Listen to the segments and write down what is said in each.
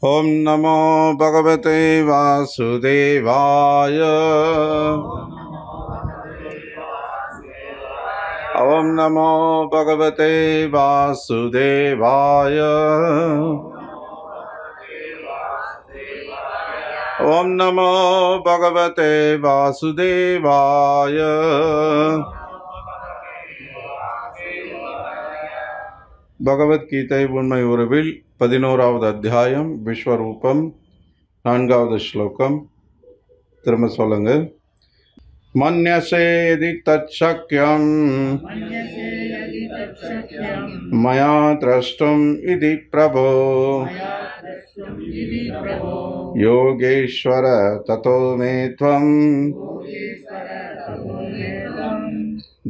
ओम नमो भगवते वासुदेवाय। ओम नमो भगवते वासुदेवाय। ओम नमो भगवते वासुदेवाय। பகவத்கீதை உண்மை உறவில் 11வது அத்தியாயம் விஸ்வரூபம் 4வது ஸ்லோகம். திரும்ப சொல்லுங்க. மன்யசேதி தச்சக்யம் மயா த்ரஷ்டும் இதி பிரபோ யோகேஸ்வர ததோ மே த்வம்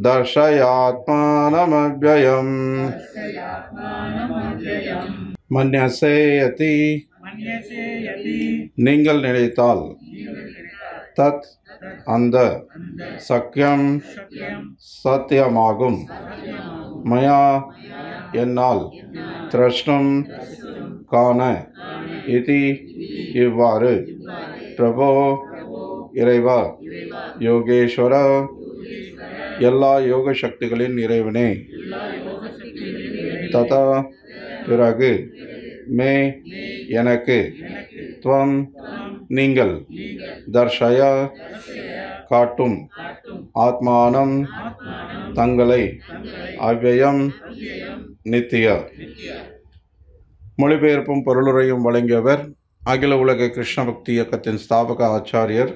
தர்ஷயாத்மானமவ்யயம். மன்யசேயதி நீங்கள் நினைத்தால், தத் அந்த, சக்கியம் சத்தியமாகும், மயா என்னால், திரஷ்டும் காண, இதி இவ்வாறு, பிரபோ இறைவா, யோகேஸ்வர எல்லா யோக சக்திகளின் இறைவனே, ததா பிறகு, மே எனக்கு, துவம் நீங்கள், தர்ஷய காட்டும், ஆத்மானம் தங்களை, அவ்யயம் நித்திய. மொழிபெயர்ப்பும் பொருளுரையும் வழங்கியவர் அகில உலக கிருஷ்ண பக்தி இயக்கத்தின் ஸ்தாபக ஆச்சாரியர்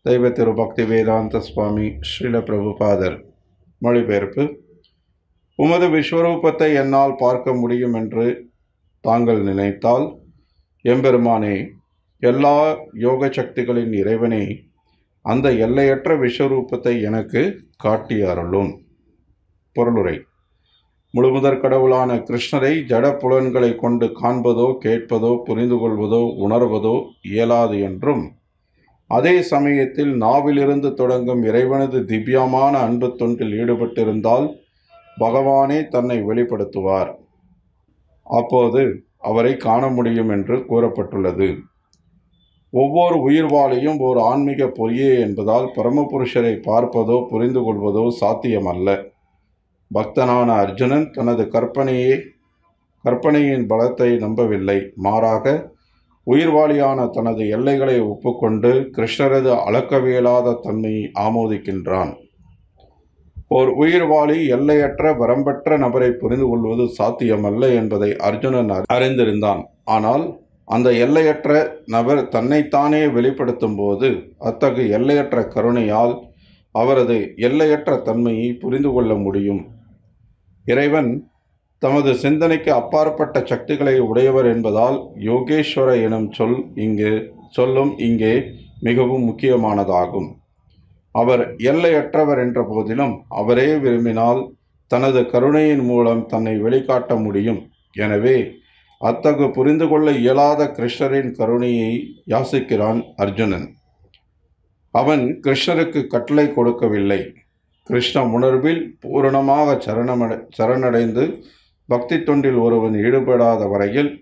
தெய்வ திரு பக்தி வேதாந்த சுவாமி ஸ்ரீல பிரபுபாதர். மொழிபெயர்ப்பு. உமது விஸ்வரூபத்தை என்னால் பார்க்க முடியும் என்று தாங்கள் நினைத்தால், எம்பெருமானே, எல்லா யோக சக்திகளின் இறைவனே, அந்த எல்லையற்ற விஸ்வரூபத்தை எனக்கு காட்டி அருளும். பொருளுரை. முழுமுதற் கடவுளான கிருஷ்ணரை ஜட புலன்களை கொண்டு காண்பதோ கேட்பதோ புரிந்து கொள்வதோ உணர்வதோ இயலாது என்றும், அதே சமயத்தில் நாவிலிருந்து தொடங்கும் இறைவனது திவ்யமான அன்பு தொண்டில் ஈடுபட்டிருந்தால் பகவானே தன்னை வெளிப்படுத்துவார். அப்போது அவரை காண முடியும் என்று கூறப்பட்டுள்ளது. ஒவ்வொரு உயிர்வாளியும் ஒரு ஆன்மீக பொறியே என்பதால் பரமபுருஷரை பார்ப்பதோ புரிந்து கொள்வதோ சாத்தியமல்ல. பக்தனான அர்ஜுனன் தனது கற்பனையின் பலத்தை நம்பவில்லை. மாறாக உயிர்வாளியான தனது எல்லைகளை ஒப்புக்கொண்டு கிருஷ்ணரது அளக்கவியலாத தன்மையை ஆமோதிக்கின்றான். ஓர் உயிர்வாளி எல்லையற்ற வரம்பற்ற நபரை புரிந்து கொள்வது சாத்தியமல்ல என்பதை அர்ஜுனன் அறிந்திருந்தான். ஆனால் அந்த எல்லையற்ற நபர் தன்னைத்தானே வெளிப்படுத்தும் போது அத்தகைய எல்லையற்ற கருணையால் அவரது எல்லையற்ற தன்மையை புரிந்து கொள்ள முடியும். இறைவன் தமது சிந்தனைக்கு அப்பாற்பட்ட சக்திகளை உடையவர் என்பதால் யோகேஸ்வர எனும் சொல்லும் இங்கே மிகவும் முக்கியமானதாகும். அவர் எல்லையற்றவர் என்ற போதிலும் அவரே விரும்பினால் தனது கருணையின் மூலம் தன்னை வெளிக்காட்ட முடியும். எனவே அத்தகு புரிந்து கொள்ள இயலாத கிருஷ்ணரின் கருணையை யாசிக்கிறான் அர்ஜுனன். அவன் கிருஷ்ணருக்கு கட்டளை கொடுக்கவில்லை. கிருஷ்ண உணர்வில் பூரணமாக சரணடைந்து பக்தி தொண்டில் ஒருவன் ஈடுபடாத வரையில்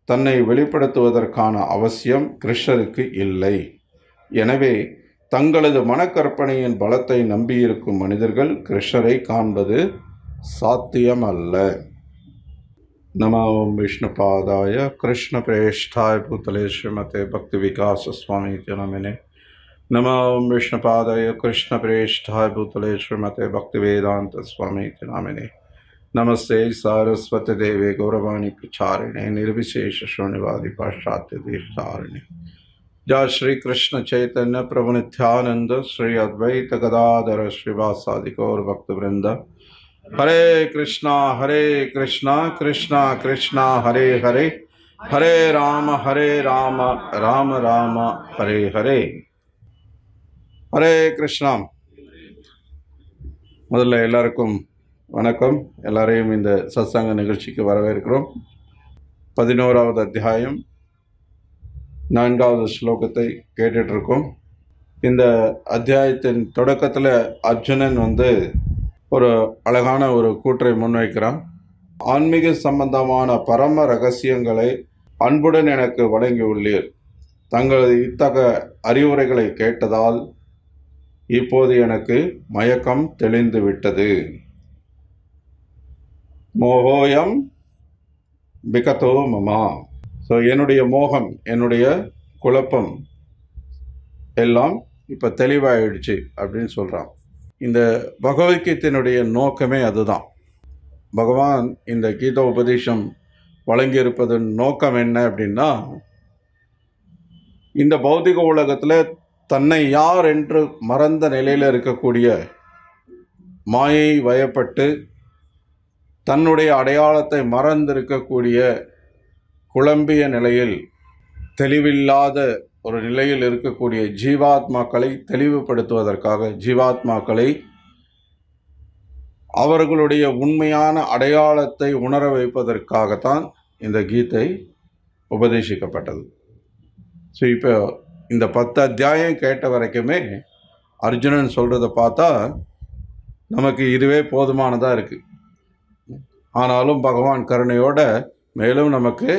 தன்னை வெளிப்படுத்துவதற்கான அவசியம் கிருஷ்ணருக்கு இல்லை. எனவே தங்களது மனக்கற்பனையின் பலத்தை நம்பியிருக்கும் மனிதர்கள் கிருஷ்ணரை காண்பது சாத்தியமல்ல. நமோ விஷ்ணுபாதாய கிருஷ்ண பிரேஷ்டாய பூதலே ஸ்ரீமதே பக்தி விகாச சுவாமி நாமினே. நமோ விஷ்ணுபாதாய கிருஷ்ண பிரேஷ்டாய பூதலே ஸ்ரீமதே பக்தி வேதாந்த சுவாமி நாமினே. नमस्ते सारस्वती देवे गौरवाणी प्रचारिणे निर्विशेष शून्यवादी पाश्चात्य देशतारिणे. जय श्री कृष्ण चैतन्य प्रभु नित्यानंद श्री अद्वैत गदाधर श्रीवासादि गौर भक्त वृंद. हरे कृष्णा कृष्णा कृष्णा हरे हरे, हरे राम राम राम हरे हरे. हरे कृष्णा. முதல்ல எல்லாருக்கும் வணக்கம். எல்லாரையும் இந்த சத்சங்க நிகழ்ச்சிக்கு வரவேற்கிறோம். 11வது அத்தியாயம் 4வது ஸ்லோகத்தை கேட்டுட்ருக்கோம். இந்த அத்தியாயத்தின் தொடக்கத்தில் அர்ஜுனன் ஒரு அழகான ஒரு கூற்றை முன்வைக்கிறான். ஆன்மீக சம்பந்தமான பரம ரகசியங்களை அன்புடன் எனக்கு வழங்கியுள்ளீர். தங்களது இத்தகைய அறிவுரைகளை கேட்டதால் இப்போது எனக்கு மயக்கம் தெளிந்து விட்டது. மோகோயம் பிகதோ மமா. ஸோ என்னுடைய மோகம், என்னுடைய குழப்பம் எல்லாம் இப்போ தெளிவாயிடுச்சு அப்படின்னு சொல்கிறான். இந்த பகவத்கீதையினுடைய நோக்கமே அதுதான். பகவான் இந்த கீதா உபதேசம் வழங்கியிருப்பதன் நோக்கம் என்ன அப்படின்னா, இந்த பௌதிக உலகத்தில் தன்னை யார் என்று மறந்த நிலையில் இருக்கக்கூடிய, மாயை வயப்பட்டு தன்னுடைய அடையாளத்தை மறந்திருக்கக்கூடிய, குழம்பிய நிலையில் தெளிவில்லாத ஒரு நிலையில் இருக்கக்கூடிய ஜீவாத்மாக்களை தெளிவுபடுத்துவதற்காக, ஜீவாத்மாக்களை அவர்களுடைய உண்மையான அடையாளத்தை உணர வைப்பதற்காகத்தான் இந்த கீதை உபதேசிக்கப்பட்டது. ஸோ இப்போ இந்த 10 அத்தியாயம் கேட்ட வரைக்குமே அர்ஜுனன் சொல்கிறத பார்த்தா நமக்கு இதுவே போதுமானதாக இருக்குது. ஆனாலும் பகவான் கருணையோட மேலும் நமக்கு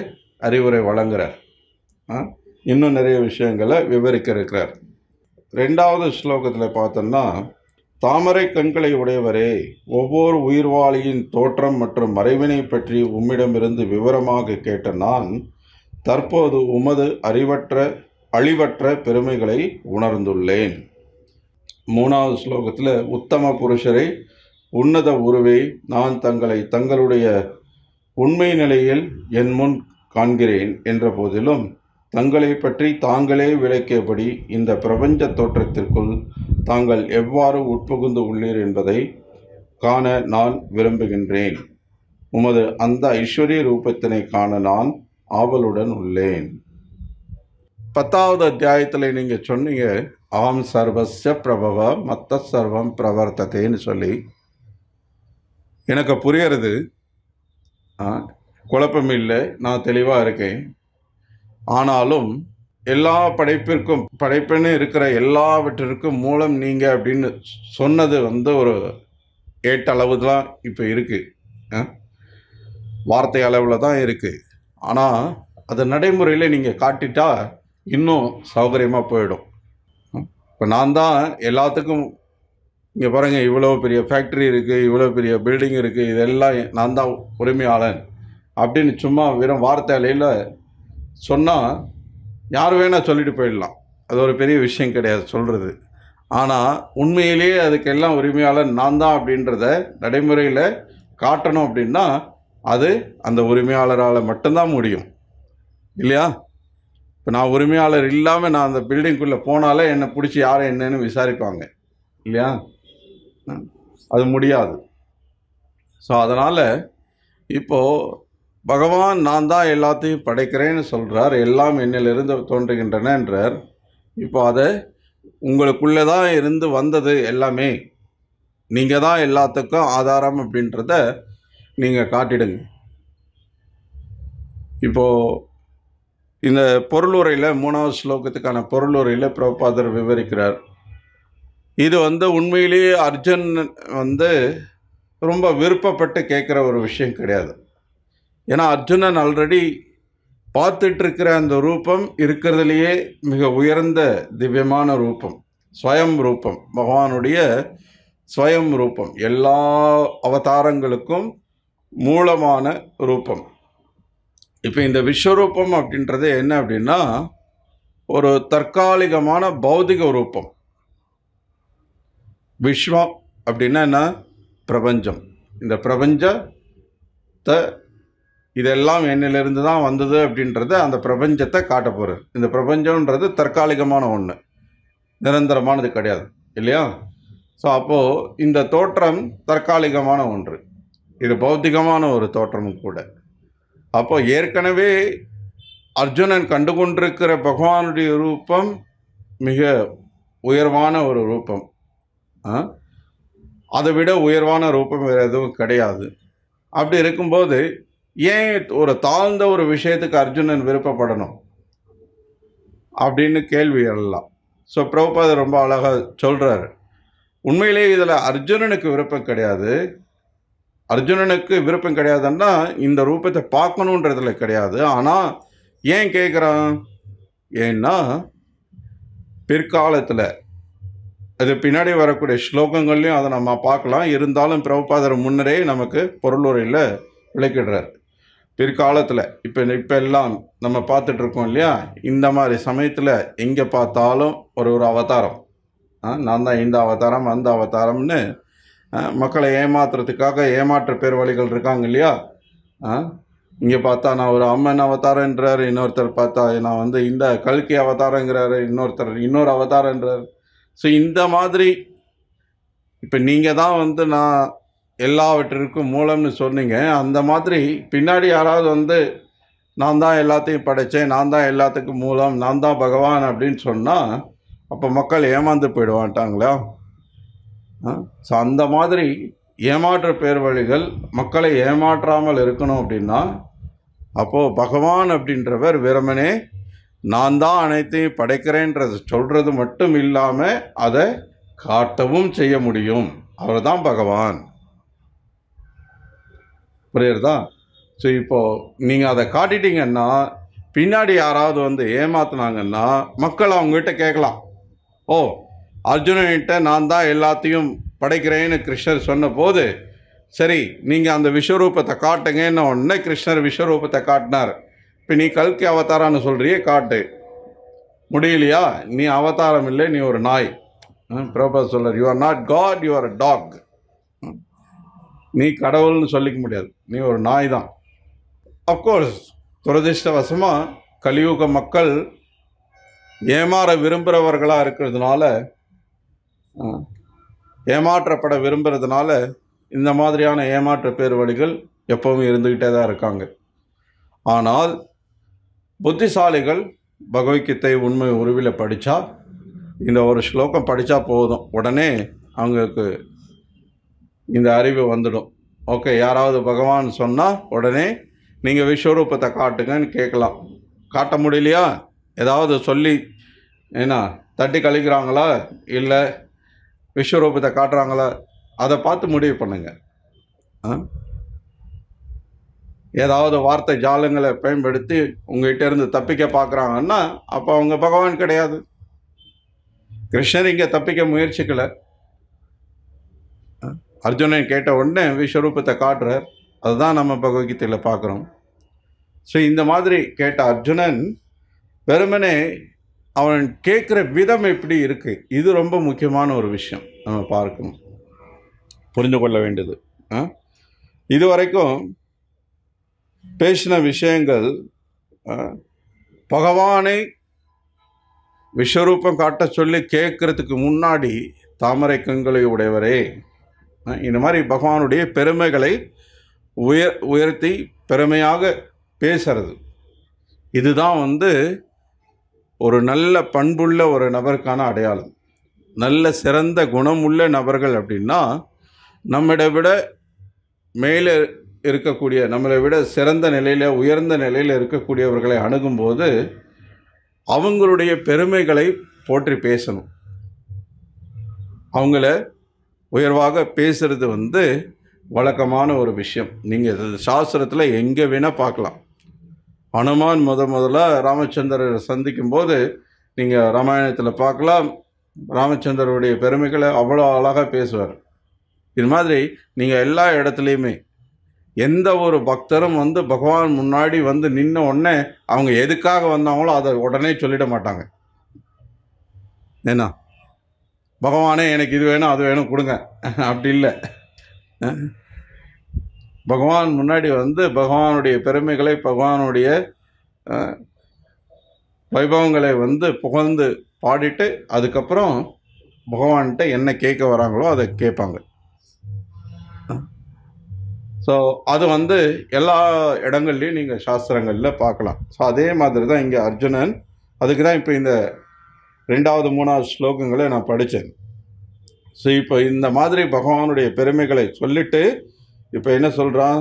அறிவுரை வழங்குகிறார். இன்னும் நிறைய விஷயங்களை விவரிக்க இருக்கிறார். 2வது ஸ்லோகத்தில் பார்த்தோம்னா, தாமரை கண்களை உடையவரே, ஒவ்வொரு உயிர்வாளியின் தோற்றம் மற்றும் மறைவினை பற்றி உம்மிடமிருந்து விவரமாக கேட்ட நான் தற்போது உமது அழிவற்ற பெருமைகளை உணர்ந்துள்ளேன். 3வது ஸ்லோகத்தில், உத்தம புருஷரை, உன்னத உருவை நான் தங்களுடைய உண்மை நிலையில் என் முன் காண்கிறேன் என்ற போதிலும் தங்களை பற்றி தாங்களே விளக்கியபடி இந்த பிரபஞ்ச தோற்றத்திற்குள் தாங்கள் எவ்வாறு உட்புகுந்து உள்ளீர் என்பதை காண நான் விரும்புகின்றேன். உமது அந்த ஐஸ்வர்ய ரூபத்தினை காண நான் ஆவலுடன் உள்ளேன். 10வது அத்தியாயத்தில் நீங்கள் சொன்னீங்க, ஆம் சர்வஸ்ய பிரபவ மத்த சர்வம் பிரவர்த்ததேன்னு சொல்லி. எனக்கு புரியறது, குழப்பம் இல்லை, நான் தெளிவாக இருக்கேன். ஆனாலும் எல்லா படைப்புன்னு இருக்கிற எல்லாவற்றிற்கும் மூலம் நீங்கள் அப்படின்னு சொன்னது ஒரு ஏட்டளவு தான் இப்போ இருக்குது, வார்த்தை அளவில் தான் இருக்குது. ஆனால் அது நடைமுறையில் நீங்கள் காட்டிட்டா இன்னும் சௌகரியமாக போயிடும். இப்போ நான் தான் எல்லாத்துக்கும், இங்கே பாருங்கள், இவ்வளோ பெரிய ஃபேக்ட்ரி இருக்குது, இவ்வளோ பெரிய பில்டிங் இருக்குது, இதெல்லாம் நான் தான் உரிமையாளன் அப்படின்னு சும்மா வெறும் வார்த்தை அலையில் சொன்னால் யார் வேணால் சொல்லிட்டு போயிடலாம். அது ஒரு பெரிய விஷயம் கிடையாது சொல்கிறது. ஆனால் உண்மையிலேயே அதுக்கெல்லாம் உரிமையாளன் நான் தான் அப்படின்றத நடைமுறையில் காட்டணும் அப்படின்னா அது அந்த உரிமையாளரால் மட்டும்தான் முடியும், இல்லையா? இப்போ நான் உரிமையாளர் இல்லாமல் நான் அந்த பில்டிங்குள்ளே போனாலே என்னை பிடிச்சி யாரை என்னன்னு விசாரிப்பாங்க, இல்லையா? அது முடியாது. ஸோ அதனால் இப்போது பகவான் நான் தான் எல்லாத்தையும் படைக்கிறேன்னு சொல்கிறார், எல்லாம் என்னிலிருந்து தோன்றுகின்றன என்றார். இப்போ அதை உங்களுக்குள்ளே தான் இருந்து வந்தது எல்லாமே, நீங்கள் தான் எல்லாத்துக்கும் ஆதாரம் அப்படின்றத நீங்கள் காட்டிடுங்க. இப்போது இந்த பொருளுரையில் 3வது ஸ்லோகத்துக்கான பொருளுரையில் பிரபுபாதர் விவரிக்கிறார். இது உண்மையிலேயே அர்ஜுன் ரொம்ப விருப்பப்பட்டு கேட்குற ஒரு விஷயம் கிடையாது. ஏன்னா அர்ஜுனன் ஆல்ரெடி பார்த்துட்ருக்கிற அந்த ரூபம் இருக்கிறதுலையே மிக உயர்ந்த திவ்யமான ரூபம், ஸ்வயம் ரூபம், பகவானுடைய ஸ்வயம் ரூபம், எல்லா அவதாரங்களுக்கும் மூலமான ரூபம். இப்போ இந்த விஸ்வரூபம் அப்படின்றது என்ன அப்படின்னா, ஒரு தற்காலிகமான பௌதிக ரூபம். விஸ்வம் அப்படின்னா என்ன? பிரபஞ்சம். இந்த பிரபஞ்சத்தை, இதெல்லாம் என்னிலிருந்து தான் வந்தது அப்படின்றத அந்த பிரபஞ்சத்தை காட்ட போகிறார். இந்த பிரபஞ்சம்ன்றது தற்காலிகமான ஒன்று, நிரந்தரமானது கிடையாது, இல்லையா? ஸோ அப்போது இந்த தோற்றம் தற்காலிகமான ஒன்று, இது பௌத்திகமான ஒரு தோற்றமும் கூட. அப்போது ஏற்கனவே அர்ஜுனன் கண்டுகொண்டிருக்கிற பகவானுடைய ரூபம் மிக உயர்வான ஒரு ரூபம். அதை விட உயர்வான ரூபம் வேறு எதுவும் கிடையாது. அப்படி இருக்கும்போது ஏன் ஒரு தாழ்ந்த ஒரு விஷயத்துக்கு அர்ஜுனன் விருப்பப்படணும் அப்படின்னு கேள்வி எழலாம். ஸோ பிரபுபாதர் ரொம்ப அழகாக சொல்கிறாரு, உண்மையிலே இதில் அர்ஜுனனுக்கு விருப்பம் கிடையாது. அர்ஜுனனுக்கு விருப்பம் கிடையாதுன்னா இந்த ரூபத்தை பார்க்கணுன்றதுல கிடையாது. ஆனால் ஏன் கேட்குறான்? ஏன்னா பிற்காலத்தில் அது பின்னாடி வரக்கூடிய ஸ்லோகங்கள்லையும் அதை நம்ம பார்க்கலாம். இருந்தாலும் பிரபுபாதர் முன்னரே நமக்கு பொருளுரையில் விளக்கிடுறார். பிற்காலத்தில் இப்போ எல்லாம் நம்ம பார்த்துட்ருக்கோம் இல்லையா, இந்த மாதிரி சமயத்தில் எங்கே பார்த்தாலும் ஒரு அவதாரம், நான் தான் இந்த அவதாரம் அந்த அவதாரம்னு மக்களை ஏமாத்துறதுக்காக ஏமாற்ற பேர் வழிகள் இருக்காங்க இல்லையா. இங்கே பார்த்தா நான் ஒரு அம்மன் அவதாரன்றார், இன்னொருத்தர் பார்த்தா நான் இந்த கல்கி அவதாரங்கிறாரு, இன்னொருத்தர் இன்னொரு அவதாரன்றார். ஸோ இந்த மாதிரி இப்போ நீங்கள் தான் நான் எல்லாவற்றிற்கும் மூலம்னு சொன்னீங்க. அந்த மாதிரி பின்னாடி யாராவது நான் தான் எல்லாத்தையும் படைத்தேன், நான் தான் எல்லாத்துக்கும் மூலம், நான் தான் பகவான் அப்படின்னு சொன்னால் அப்போ மக்கள் ஏமாந்து போயிடுவான்ட்டாங்களா? ஸோ அந்த மாதிரி ஏமாற்ற பேர் வழிகள் மக்களை ஏமாற்றாமல் இருக்கணும் அப்படின்னா அப்போது பகவான் அப்படின்றவர் வெறுமனே நான் தான் அனைத்தையும் படைக்கிறேன்றது சொல்கிறது மட்டும் இல்லாமல் அதை காட்டவும் செய்ய முடியும். அவர் தான் பகவான். புரியுறதா? ஸோ இப்போது நீங்கள் அதை காட்டிட்டீங்கன்னா பின்னாடி யாராவது ஏமாத்தினாங்கன்னா மக்கள் அவங்ககிட்ட கேட்கலாம், ஓ அர்ஜுனன்கிட்ட நான் தான் எல்லாத்தையும் படைக்கிறேன்னு கிருஷ்ணர் சொன்ன போது சரி நீங்கள் அந்த விஸ்வரூபத்தை காட்டுங்கன்னு உடனே கிருஷ்ணர் விஸ்வரூபத்தை காட்டினார். இப்போ நீ கல்கி அவதாரம்னு சொல்கிறியே, காட்டு. முடியலையா? நீ அவதாரம் இல்லை, நீ ஒரு நாய். பிரபுபாதர் சொல்றார், you are not God, you are a dog. நீ கடவுள்னு சொல்லிக்க முடியாது, நீ ஒரு நாய் தான். அஃப்கோர்ஸ் துரதிர்ஷ்டவசமாக கலியுக மக்கள் ஏமாற விரும்புகிறவர்களாக இருக்கிறதுனால, ஏமாற்றப்பட விரும்புகிறதுனால இந்த மாதிரியான ஏமாற்ற பேர் வழிகள் எப்பவும் இருந்துக்கிட்டே தான் இருக்காங்க. ஆனால் புத்திசாலிகள் பகவத்கீதை உண்மை உருவில் படித்தா, இந்த ஒரு ஸ்லோகம் படித்தா போதும், உடனே அவங்களுக்கு இந்த அறிவு வந்துடும். ஓகே, யாராவது பகவான் சொன்னால் உடனே நீங்கள் விஸ்வரூபத்தை காட்டுங்கன்னு கேட்கலாம். காட்ட முடியலையா? ஏதாவது சொல்லி தட்டி கழிக்கிறாங்களா, இல்லை விஸ்வரூபத்தை காட்டுறாங்களா, அதை பார்த்து முடிவு பண்ணுங்க. ஏதாவது வார்த்தை ஜாலங்களை பயன்படுத்தி உங்கள்கிட்ட இருந்து தப்பிக்க பார்க்குறாங்கன்னா அப்போ அவங்க பகவான் கிடையாது. கிருஷ்ணர் இங்கே தப்பிக்க முயற்சிக்கலை. அர்ஜுனன் கேட்ட உடனே விஸ்வரூபத்தை காட்டுறார். அதுதான் நம்ம பகவத்கீதையில் பார்க்குறோம். ஸோ இந்த மாதிரி கேட்ட அர்ஜுனன் வெறுமனே அவன் கேட்குற விதம் எப்படி இருக்குது, இது ரொம்ப முக்கியமான ஒரு விஷயம் நம்ம பார்க்கணும், புரிந்து கொள்ள வேண்டியது. இதுவரைக்கும் பேசின விஷயங்கள் பகவானை விஸ்வரூபம் காட்ட சொல்லி கேட்கறதுக்கு முன்னாடி தாமரை கண்களை உடையவரே, இந்த மாதிரி பகவானுடைய பெருமைகளை உயர்த்தி பெருமையாக பேசுறது, இதுதான் ஒரு நல்ல பண்புள்ள ஒரு நபருக்கான அடையாளம். நல்ல சிறந்த குணமுள்ள நபர்கள் அப்படின்னா நம்மளை விட மேலே இருக்கக்கூடிய, நம்மளை விட சிறந்த நிலையில் உயர்ந்த நிலையில் இருக்கக்கூடியவர்களை அணுகும்போது அவங்களுடைய பெருமைகளை போற்றி பேசணும். அவங்கள உயர்வாக பேசுகிறது வழக்கமான ஒரு விஷயம். நீங்கள் சாஸ்திரத்தில் எங்கே வேணால் பார்க்கலாம். ஹனுமான் முதல்ல ராமச்சந்திரரை சந்திக்கும்போது நீங்கள் ராமாயணத்தில் பார்க்கலாம். ராமச்சந்திரருடைய பெருமைகளை அவ்வளோ அழகாக பேசுவார். இது மாதிரி நீங்கள் எல்லா இடத்துலையுமே எந்த ஒரு பக்தரும் பகவான் முன்னாடி நின்ன உடனே அவங்க எதுக்காக வந்தாங்களோ அதை உடனே சொல்லிட மாட்டாங்க. ஏன்னா பகவானே எனக்கு இது வேணும் அது வேணும் கொடுங்க அப்படி இல்லை. பகவான் முன்னாடி பகவானுடைய பெருமைகளை, பகவானுடைய வைபவங்களை புகழ்ந்து பாடிட்டு அதுக்கப்புறம் பகவான்கிட்ட என்ன கேட்க வராங்களோ அதை கேட்பாங்க. ஸோ அது எல்லா இடங்கள்லையும் நீங்கள் சாஸ்திரங்களில் பார்க்கலாம். ஸோ அதே மாதிரி தான் இங்கே அர்ஜுனன், அதுக்கு தான் இப்போ இந்த 2வது 3வது ஸ்லோகங்களை நான் படித்தேன். ஸோ இப்போ இந்த மாதிரி பகவானுடைய பெருமைகளை சொல்லிட்டு இப்போ என்ன சொல்கிறான்,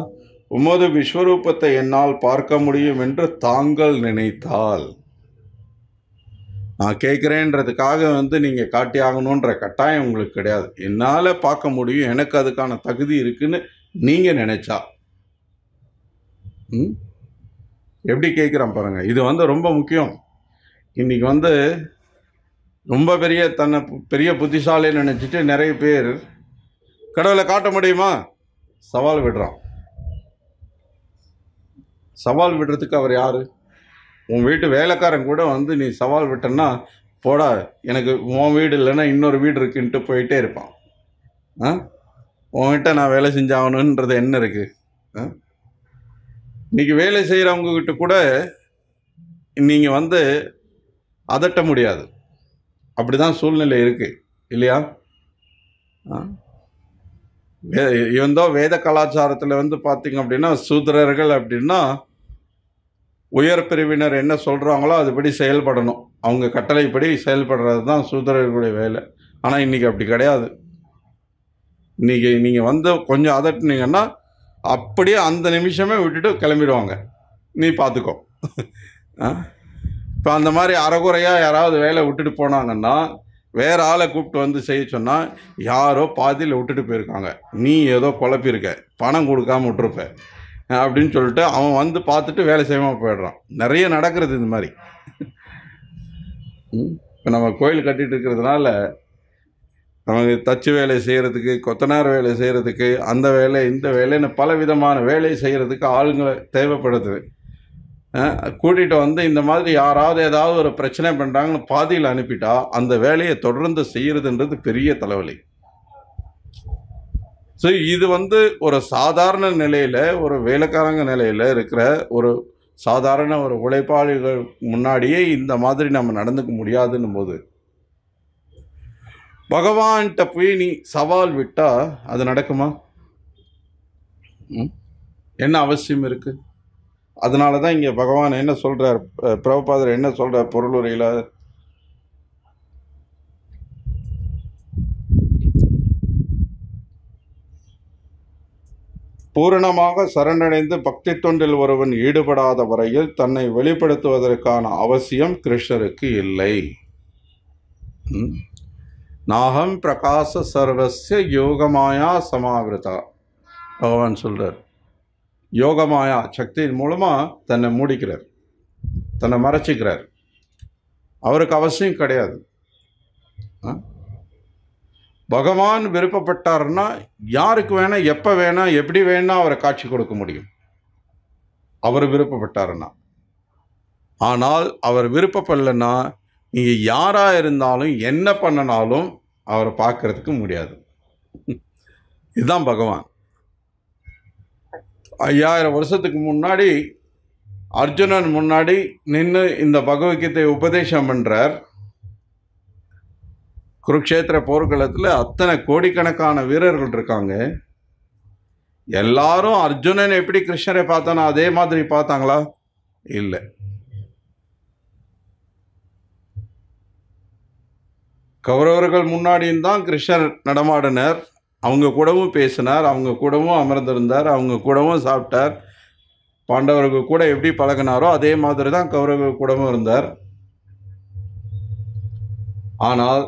உமது விஸ்வரூபத்தை என்னால் பார்க்க முடியும் என்று தாங்கள் நினைத்தால், நான் கேட்குறேன்றதுக்காக நீங்கள் காட்டி ஆகணுன்ற கட்டாயம் உங்களுக்கு கிடையாது. என்னால் பார்க்க முடியும், எனக்கு அதுக்கான தகுதி இருக்குன்னு நீங்கள் நினைச்சா. எப்படி கேட்குறான் பாருங்கள். இது வந்து ரொம்ப முக்கியம். இன்றைக்கி வந்து ரொம்ப பெரிய புத்திசாலின்னு நினச்சிட்டு நிறைய பேர் கடவுளை காட்ட முடியுமா சவால் விடுறான். சவால் விடுறதுக்கு அவர் யார்? உன் வீட்டு வேலைக்காரன் கூட வந்து நீ சவால் விட்டன்னா, போடா எனக்கு உன் வீடு இல்லைன்னா இன்னொரு வீடு இருக்குன்ட்டு போயிட்டே இருப்பான். உன்கிட்ட நான் வேலை செஞ்சாகணுன்றது என்ன இருக்குது? இன்றைக்கி வேலை செய்கிறவங்கக்கிட்ட கூட நீங்கள் வந்து அதட்ட முடியாது. அப்படி தான் சூழ்நிலை இருக்குது இல்லையா? இவந்தோ வேத கலாச்சாரத்தில் வந்து பார்த்திங்க அப்படின்னா சூத்திரர்கள் அப்படின்னா உயர் பிரிவினர் என்ன சொல்கிறாங்களோ அதுபடி செயல்படணும். அவங்க கட்டளைப்படி செயல்படுறது தான் சூத்திரர்களுடைய வேலை. ஆனால் இன்றைக்கி அப்படி கிடையாது. இன்றைக்கி நீங்கள் வந்து கொஞ்சம் அதட்டினீங்கன்னா அப்படியே அந்த நிமிஷமே விட்டுட்டு கிளம்பிடுவாங்க. நீ பார்த்துக்கோ. இப்போ அந்த மாதிரி அறகுறையாக யாராவது வேலை விட்டுட்டு போனாங்கன்னா வேறு ஆளை கூப்பிட்டு வந்து செய்ய சொன்னால் யாரோ பாதியில் விட்டுட்டு போயிருக்காங்க, நீ ஏதோ குழப்பியிருக்க, பணம் கொடுக்காம விட்டுருப்ப அப்படின்னு சொல்லிட்டு அவன் வந்து பார்த்துட்டு வேலை செய்யாமல் போயிடுறான். நிறைய நடக்கிறது இந்த மாதிரி. இப்போ நம்ம கோயில் கட்டிகிட்டு இருக்கிறதுனால நமக்கு தச்சு வேலை செய்கிறதுக்கு, கொத்தனார் வேலை செய்கிறதுக்கு, அந்த வேலை இந்த வேலைன்னு பல விதமான வேலை செய்கிறதுக்கு ஆளுங்களை தேவைப்படுது. கூட்டிகிட்டு வந்து இந்த மாதிரி யாராவது ஏதாவது ஒரு பிரச்சனை பண்ணுறாங்கன்னு பாதியில் அனுப்பிட்டா அந்த வேலையை தொடர்ந்து செய்கிறதுன்றது பெரிய தலைவலி. ஸோ இது வந்து ஒரு சாதாரண நிலையில், ஒரு வேலைக்காரங்க நிலையில் இருக்கிற ஒரு சாதாரண ஒரு உழைப்பாளிகள் முன்னாடியே இந்த மாதிரி நம்ம நடந்துக்க முடியாதுன்னும் போது பகவான்கிட்ட போய் நீ சவால் விட்டால் அது நடக்குமா? என்ன அவசியம் இருக்குது? அதனால தான் இங்கே பகவான் என்ன சொல்கிறார், பிரபுபாதர் என்ன சொல்கிறார் பொருளுரையில், பூரணமாக சரணடைந்து பக்தி தொண்டில் ஒருவன் ஈடுபடாத வரையில் தன்னை வெளிப்படுத்துவதற்கான அவசியம் கிருஷ்ணருக்கு இல்லை. நாகம் பிரகாச சர்வஸ்ய யோகமாயா சமாவிரதா. பகவான் சொல்கிறார், யோகமாயா சக்தியின் மூலமாக தன்னை மூடிக்கிறார், தன்னை மறைச்சிக்கிறார். அவருக்கு அவசியம் கிடையாது. பகவான் விருப்பப்பட்டார்னா யாருக்கு வேணால், எப்போ வேணால், எப்படி வேணால் அவரை காட்சி கொடுக்க முடியும், அவர் விருப்பப்பட்டாருன்னா. ஆனால் அவர் விருப்பப்படலைன்னா நீங்கள் யாராக இருந்தாலும் என்ன பண்ணினாலும் அவரை பார்க்கறதுக்கு முடியாது. இதுதான் பகவான். 5000 வருஷத்துக்கு முன்னாடி அர்ஜுனன் முன்னாடி நின்று இந்த பகவத்கீதை உபதேசம் பண்ணுறார். குருக்ஷேத்திர போர்க்களத்தில் அத்தனை கோடிக்கணக்கான வீரர்கள் இருக்காங்க. எல்லாரும் அர்ஜுனன் எப்படி கிருஷ்ணரை பார்த்தானோ அதே மாதிரி பார்த்தாங்களா? இல்லை. கௌரவர்கள் முன்னாடியும் தான் கிருஷ்ணர் நடமாடினார், அவங்க கூடவும் பேசினார், அவங்க கூடவும் அமர்ந்திருந்தார், அவங்க கூடவும் சாப்பிட்டார். பாண்டவர்கள் கூட எப்படி பழகினாரோ அதே மாதிரி தான் கௌரவர்கள் கூடவும் இருந்தார். ஆனால்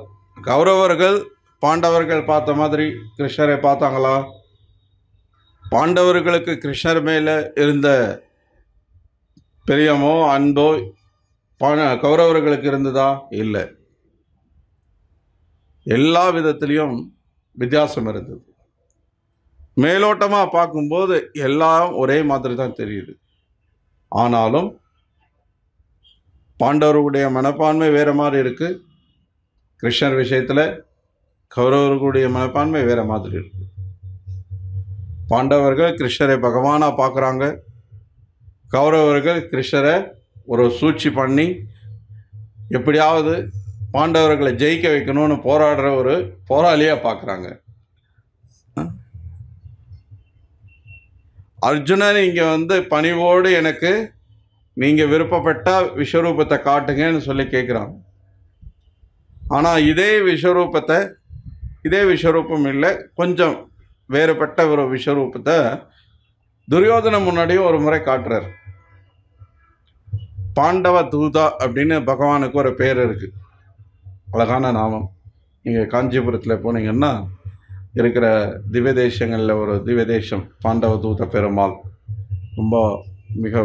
கௌரவர்கள் பாண்டவர்கள் பார்த்த மாதிரி கிருஷ்ணரை பார்த்தாங்களா? பாண்டவர்களுக்கு கிருஷ்ணர் மேலே இருந்த பிரியமோ அன்போ கௌரவர்களுக்கு இருந்ததா? இல்லை. எல்லா விதத்திலையும் வித்தியாசம் இருந்தது. மேலோட்டமாக பார்க்கும்போது எல்லாம் ஒரே மாதிரி தான் தெரியுது. ஆனாலும் பாண்டவர்களுடைய மனப்பான்மை வேறு மாதிரி இருக்குது. கிருஷ்ணர் விஷயத்தில் கௌரவர்களுடைய மனப்பான்மை வேறு மாதிரி இருக்குது. பாண்டவர்கள் கிருஷ்ணரை பகவானாக பார்க்குறாங்க, கௌரவர்கள் கிருஷ்ணரை ஒரு சூழ்ச்சி பண்ணி எப்படியாவது பாண்டவர்களை ஜெயிக்க வைக்கணும்னு போராடுற ஒரு போராளியாக பார்க்குறாங்க. அர்ஜுனன் இங்கே வந்து பணிவோடு எனக்கு நீங்கள் விருப்பப்பட்டால் விஸ்வரூபத்தை காட்டுங்கன்னு சொல்லி கேட்குறாங்க. ஆனால் இதே விஸ்வரூபம் இல்லை, கொஞ்சம் வேறுபட்ட ஒரு விஸ்வரூபத்தை துரியோதன முன்னாடியும் ஒரு முறை காட்டுறார். பாண்டவ தூதா அப்படின்னு பகவானுக்கு ஒரு பேர் இருக்குது, அழகான நாமம். நீங்கள் காஞ்சிபுரத்தில் போனீங்கன்னா இருக்கிற திவ்ய தேசங்களில் ஒரு திவ்ய தேசம் பாண்டவ தூத பெருமாள், ரொம்ப மிக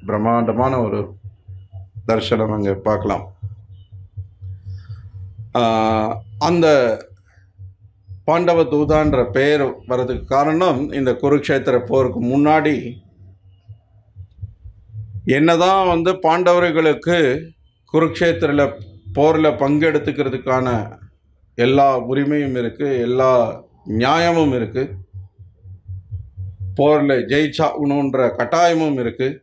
பிரம்மாண்டமான ஒரு தரிசனம் அங்கே பார்க்கலாம். அந்த பாண்டவ தூதான்ற பெயர் வர்றதுக்கு காரணம், இந்த குருக்ஷேத்திர போருக்கு முன்னாடி என்னதான் பாண்டவர்களுக்கு குருக்ஷேத்திர போரில் பங்கெடுத்துக்கிறதுக்கான எல்லா உரிமையும் இருக்குது, எல்லா நியாயமும் இருக்குது, போரில் ஜெயிச்சாகணுன்ற கட்டாயமும் இருக்குது.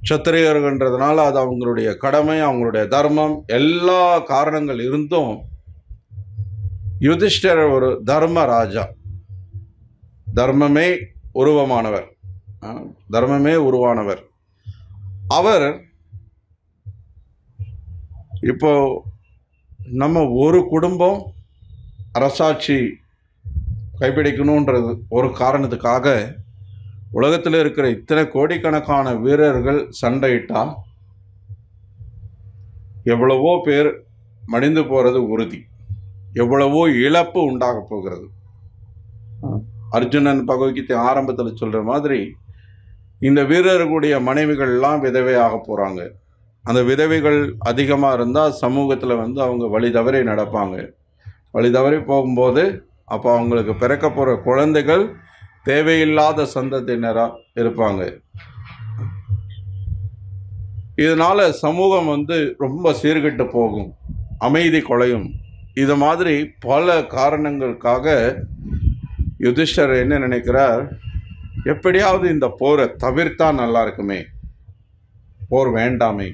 சத்திரியர்கள்ன்றதுனால அது அவங்களுடைய கடமை, அவங்களுடைய தர்மம், எல்லா காரணங்கள் இருந்தும் யுதிஷ்டர் ஒரு தர்ம ராஜா, தர்மமே உருவானவர். அவர் இப்போ நம்ம ஒரு குடும்பம் அரசாட்சி கைப்பிடிக்கணுன்றது ஒரு காரணத்துக்காக உலகத்தில் இருக்கிற இத்தனை கோடிக்கணக்கான வீரர்கள் சண்டையிட்டால் எவ்வளவோ பேர் மடிந்து போகிறது உறுதி, எவ்வளவோ இழப்பு உண்டாக போகிறது. அர்ஜுனன் பகவத்கீதை ஆரம்பத்தில் சொல்கிற மாதிரி இந்த வீரர்களுடைய மனைவிகள்லாம் விதவையாக போகிறாங்க. அந்த விதவைகள் அதிகமாக இருந்தால் சமூகத்தில் அவங்க வழி தவறி நடப்பாங்க. வழி தவறி போகும்போது அப்போ அவங்களுக்கு பிறக்க போகிற குழந்தைகள் தேவையில்லாத சந்ததியினராக இருப்பாங்க. இதனால் சமூகம் ரொம்ப சீர்கெட்டு போகும், அமைதி குலையும். இது மாதிரி பல காரணங்களுக்காக யுதிஷ்டர் என்ன நினைக்கிறார், எப்படியாவது இந்த போரை தவிர்த்தா நல்லா இருக்குமே, போர் வேண்டாமே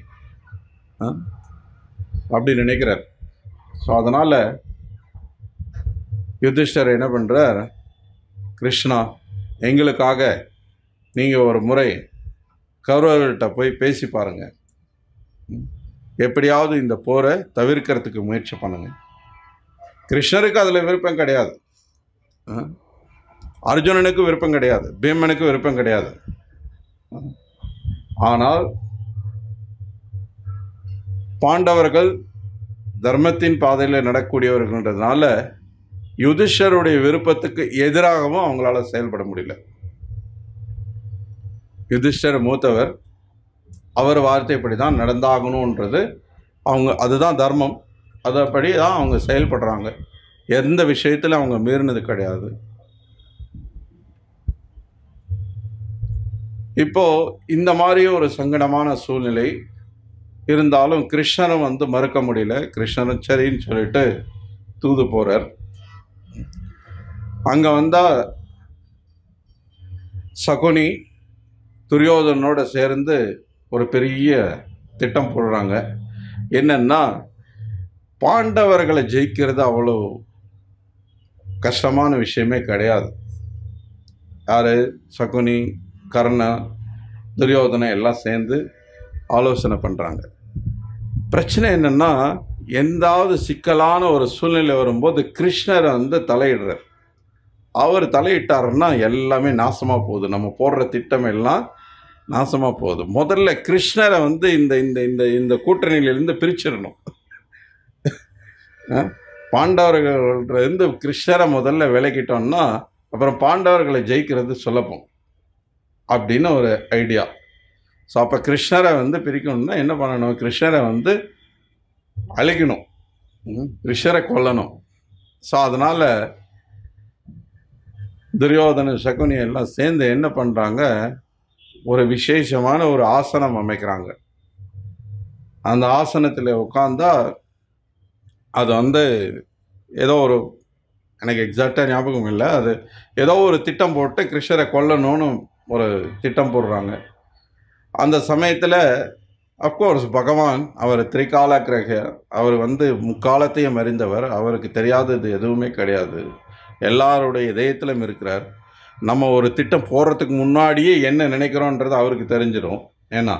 அப்படி நினைக்கிறார். ஸோ அதனால் யுதிஷ்டர் என்ன பண்ணுறார், கிருஷ்ணா, எங்களுக்காக நீங்கள் ஒரு முறை கௌரவர்கள்ட்ட போய் பேசி பாருங்கள், எப்படியாவது இந்த போரை தவிர்க்கிறதுக்கு முயற்சி பண்ணுங்கள். கிருஷ்ணருக்கு அதில் விருப்பம் கிடையாது, அர்ஜுனனுக்கு விருப்பம் கிடையாது, பீமனுக்கு விருப்பம் கிடையாது. ஆனால் பாண்டவர்கள் தர்மத்தின் பாதையில் நடக்கக்கூடியவர்கள்ன்றதுனால யுதிஷ்டருடைய விருப்பத்துக்கு எதிராகவும் அவங்களால செயல்பட முடியல. யுதிஷ்டர் மூத்தவர், அவர் வார்த்தைப்படி தான் நடந்தாகணுன்றது அதுதான் தர்மம், அதைப்படி தான் அவங்க செயல்படுறாங்க. எந்த விஷயத்தில் அவங்க மீறினது கிடையாது. இப்போது இந்த மாதிரி ஒரு சங்கடமான சூழ்நிலை இருந்தாலும் கிருஷ்ணரும் மறுக்க முடியல. கிருஷ்ணரும் சரின்னு சொல்லிட்டு தூது போகிறார். அங்கே வந்தால் சகுனி துரியோதனோடு சேர்ந்து ஒரு பெரிய திட்டம் போடுறாங்க. என்னன்னா, பாண்டவர்களை ஜெயிக்கிறது அவ்வளோ கஷ்டமான விஷயமே கிடையாது. யார், சகுனி, கர்ணா, துரியோதனை எல்லாம் சேர்ந்து ஆலோசனை பண்ணுறாங்க. பிரச்சனை என்னென்னா, எந்தாவது சிக்கலான ஒரு சூழ்நிலை வரும்போது கிருஷ்ணரை தலையிடுறார். அவர் தலையிட்டாருன்னா எல்லாமே நாசமாக போகுது, நம்ம போடுற திட்டம் எல்லாம் நாசமாக போகுது. முதல்ல கிருஷ்ணரை இந்த இந்த இந்த இந்த கூட்டணியிலிருந்து பிரிச்சிடணும். பாண்டவர்கள்லேருந்து கிருஷ்ணரை முதல்ல விலக்கிட்டோம்னா அப்புறம் பாண்டவர்களை ஜெயிக்கிறது சுலபம் அப்படின்னு ஒரு ஐடியா. ஸோ அப்போ கிருஷ்ணரை பிரிக்கணும்னா என்ன பண்ணணும், கிருஷ்ணரை அழிக்கணும், கிருஷ்ணரை கொல்லணும். ஸோ அதனால் துரியோதன சகுனி எல்லாம் சேர்ந்து என்ன பண்ணுறாங்க, ஒரு விசேஷமான ஒரு ஆசனம் அமைக்கிறாங்க. அந்த ஆசனத்தில் உட்காந்தா அது ஏதோ ஒரு, எனக்கு எக்ஸாக்டாக ஞாபகம் இல்லை, அது ஏதோ ஒரு திட்டம் போட்டு கிருஷ்ணரை கொல்லணும்னு ஒரு திட்டம் போடுறாங்க. அந்த சமயத்தில் அஃப்கோர்ஸ் பகவான் அவர் திரிகாலக்கிரக, அவர் முக்காலத்தையும் அறிந்தவர், அவருக்கு தெரியாதது எதுவுமே கிடையாது, எல்லாருடைய இதயத்திலும் இருக்கிறார். நம்ம ஒரு திட்டம் போடுறதுக்கு முன்னாடியே என்ன நினைக்கிறோன்றது அவருக்கு தெரிஞ்சிடும். ஏன்னா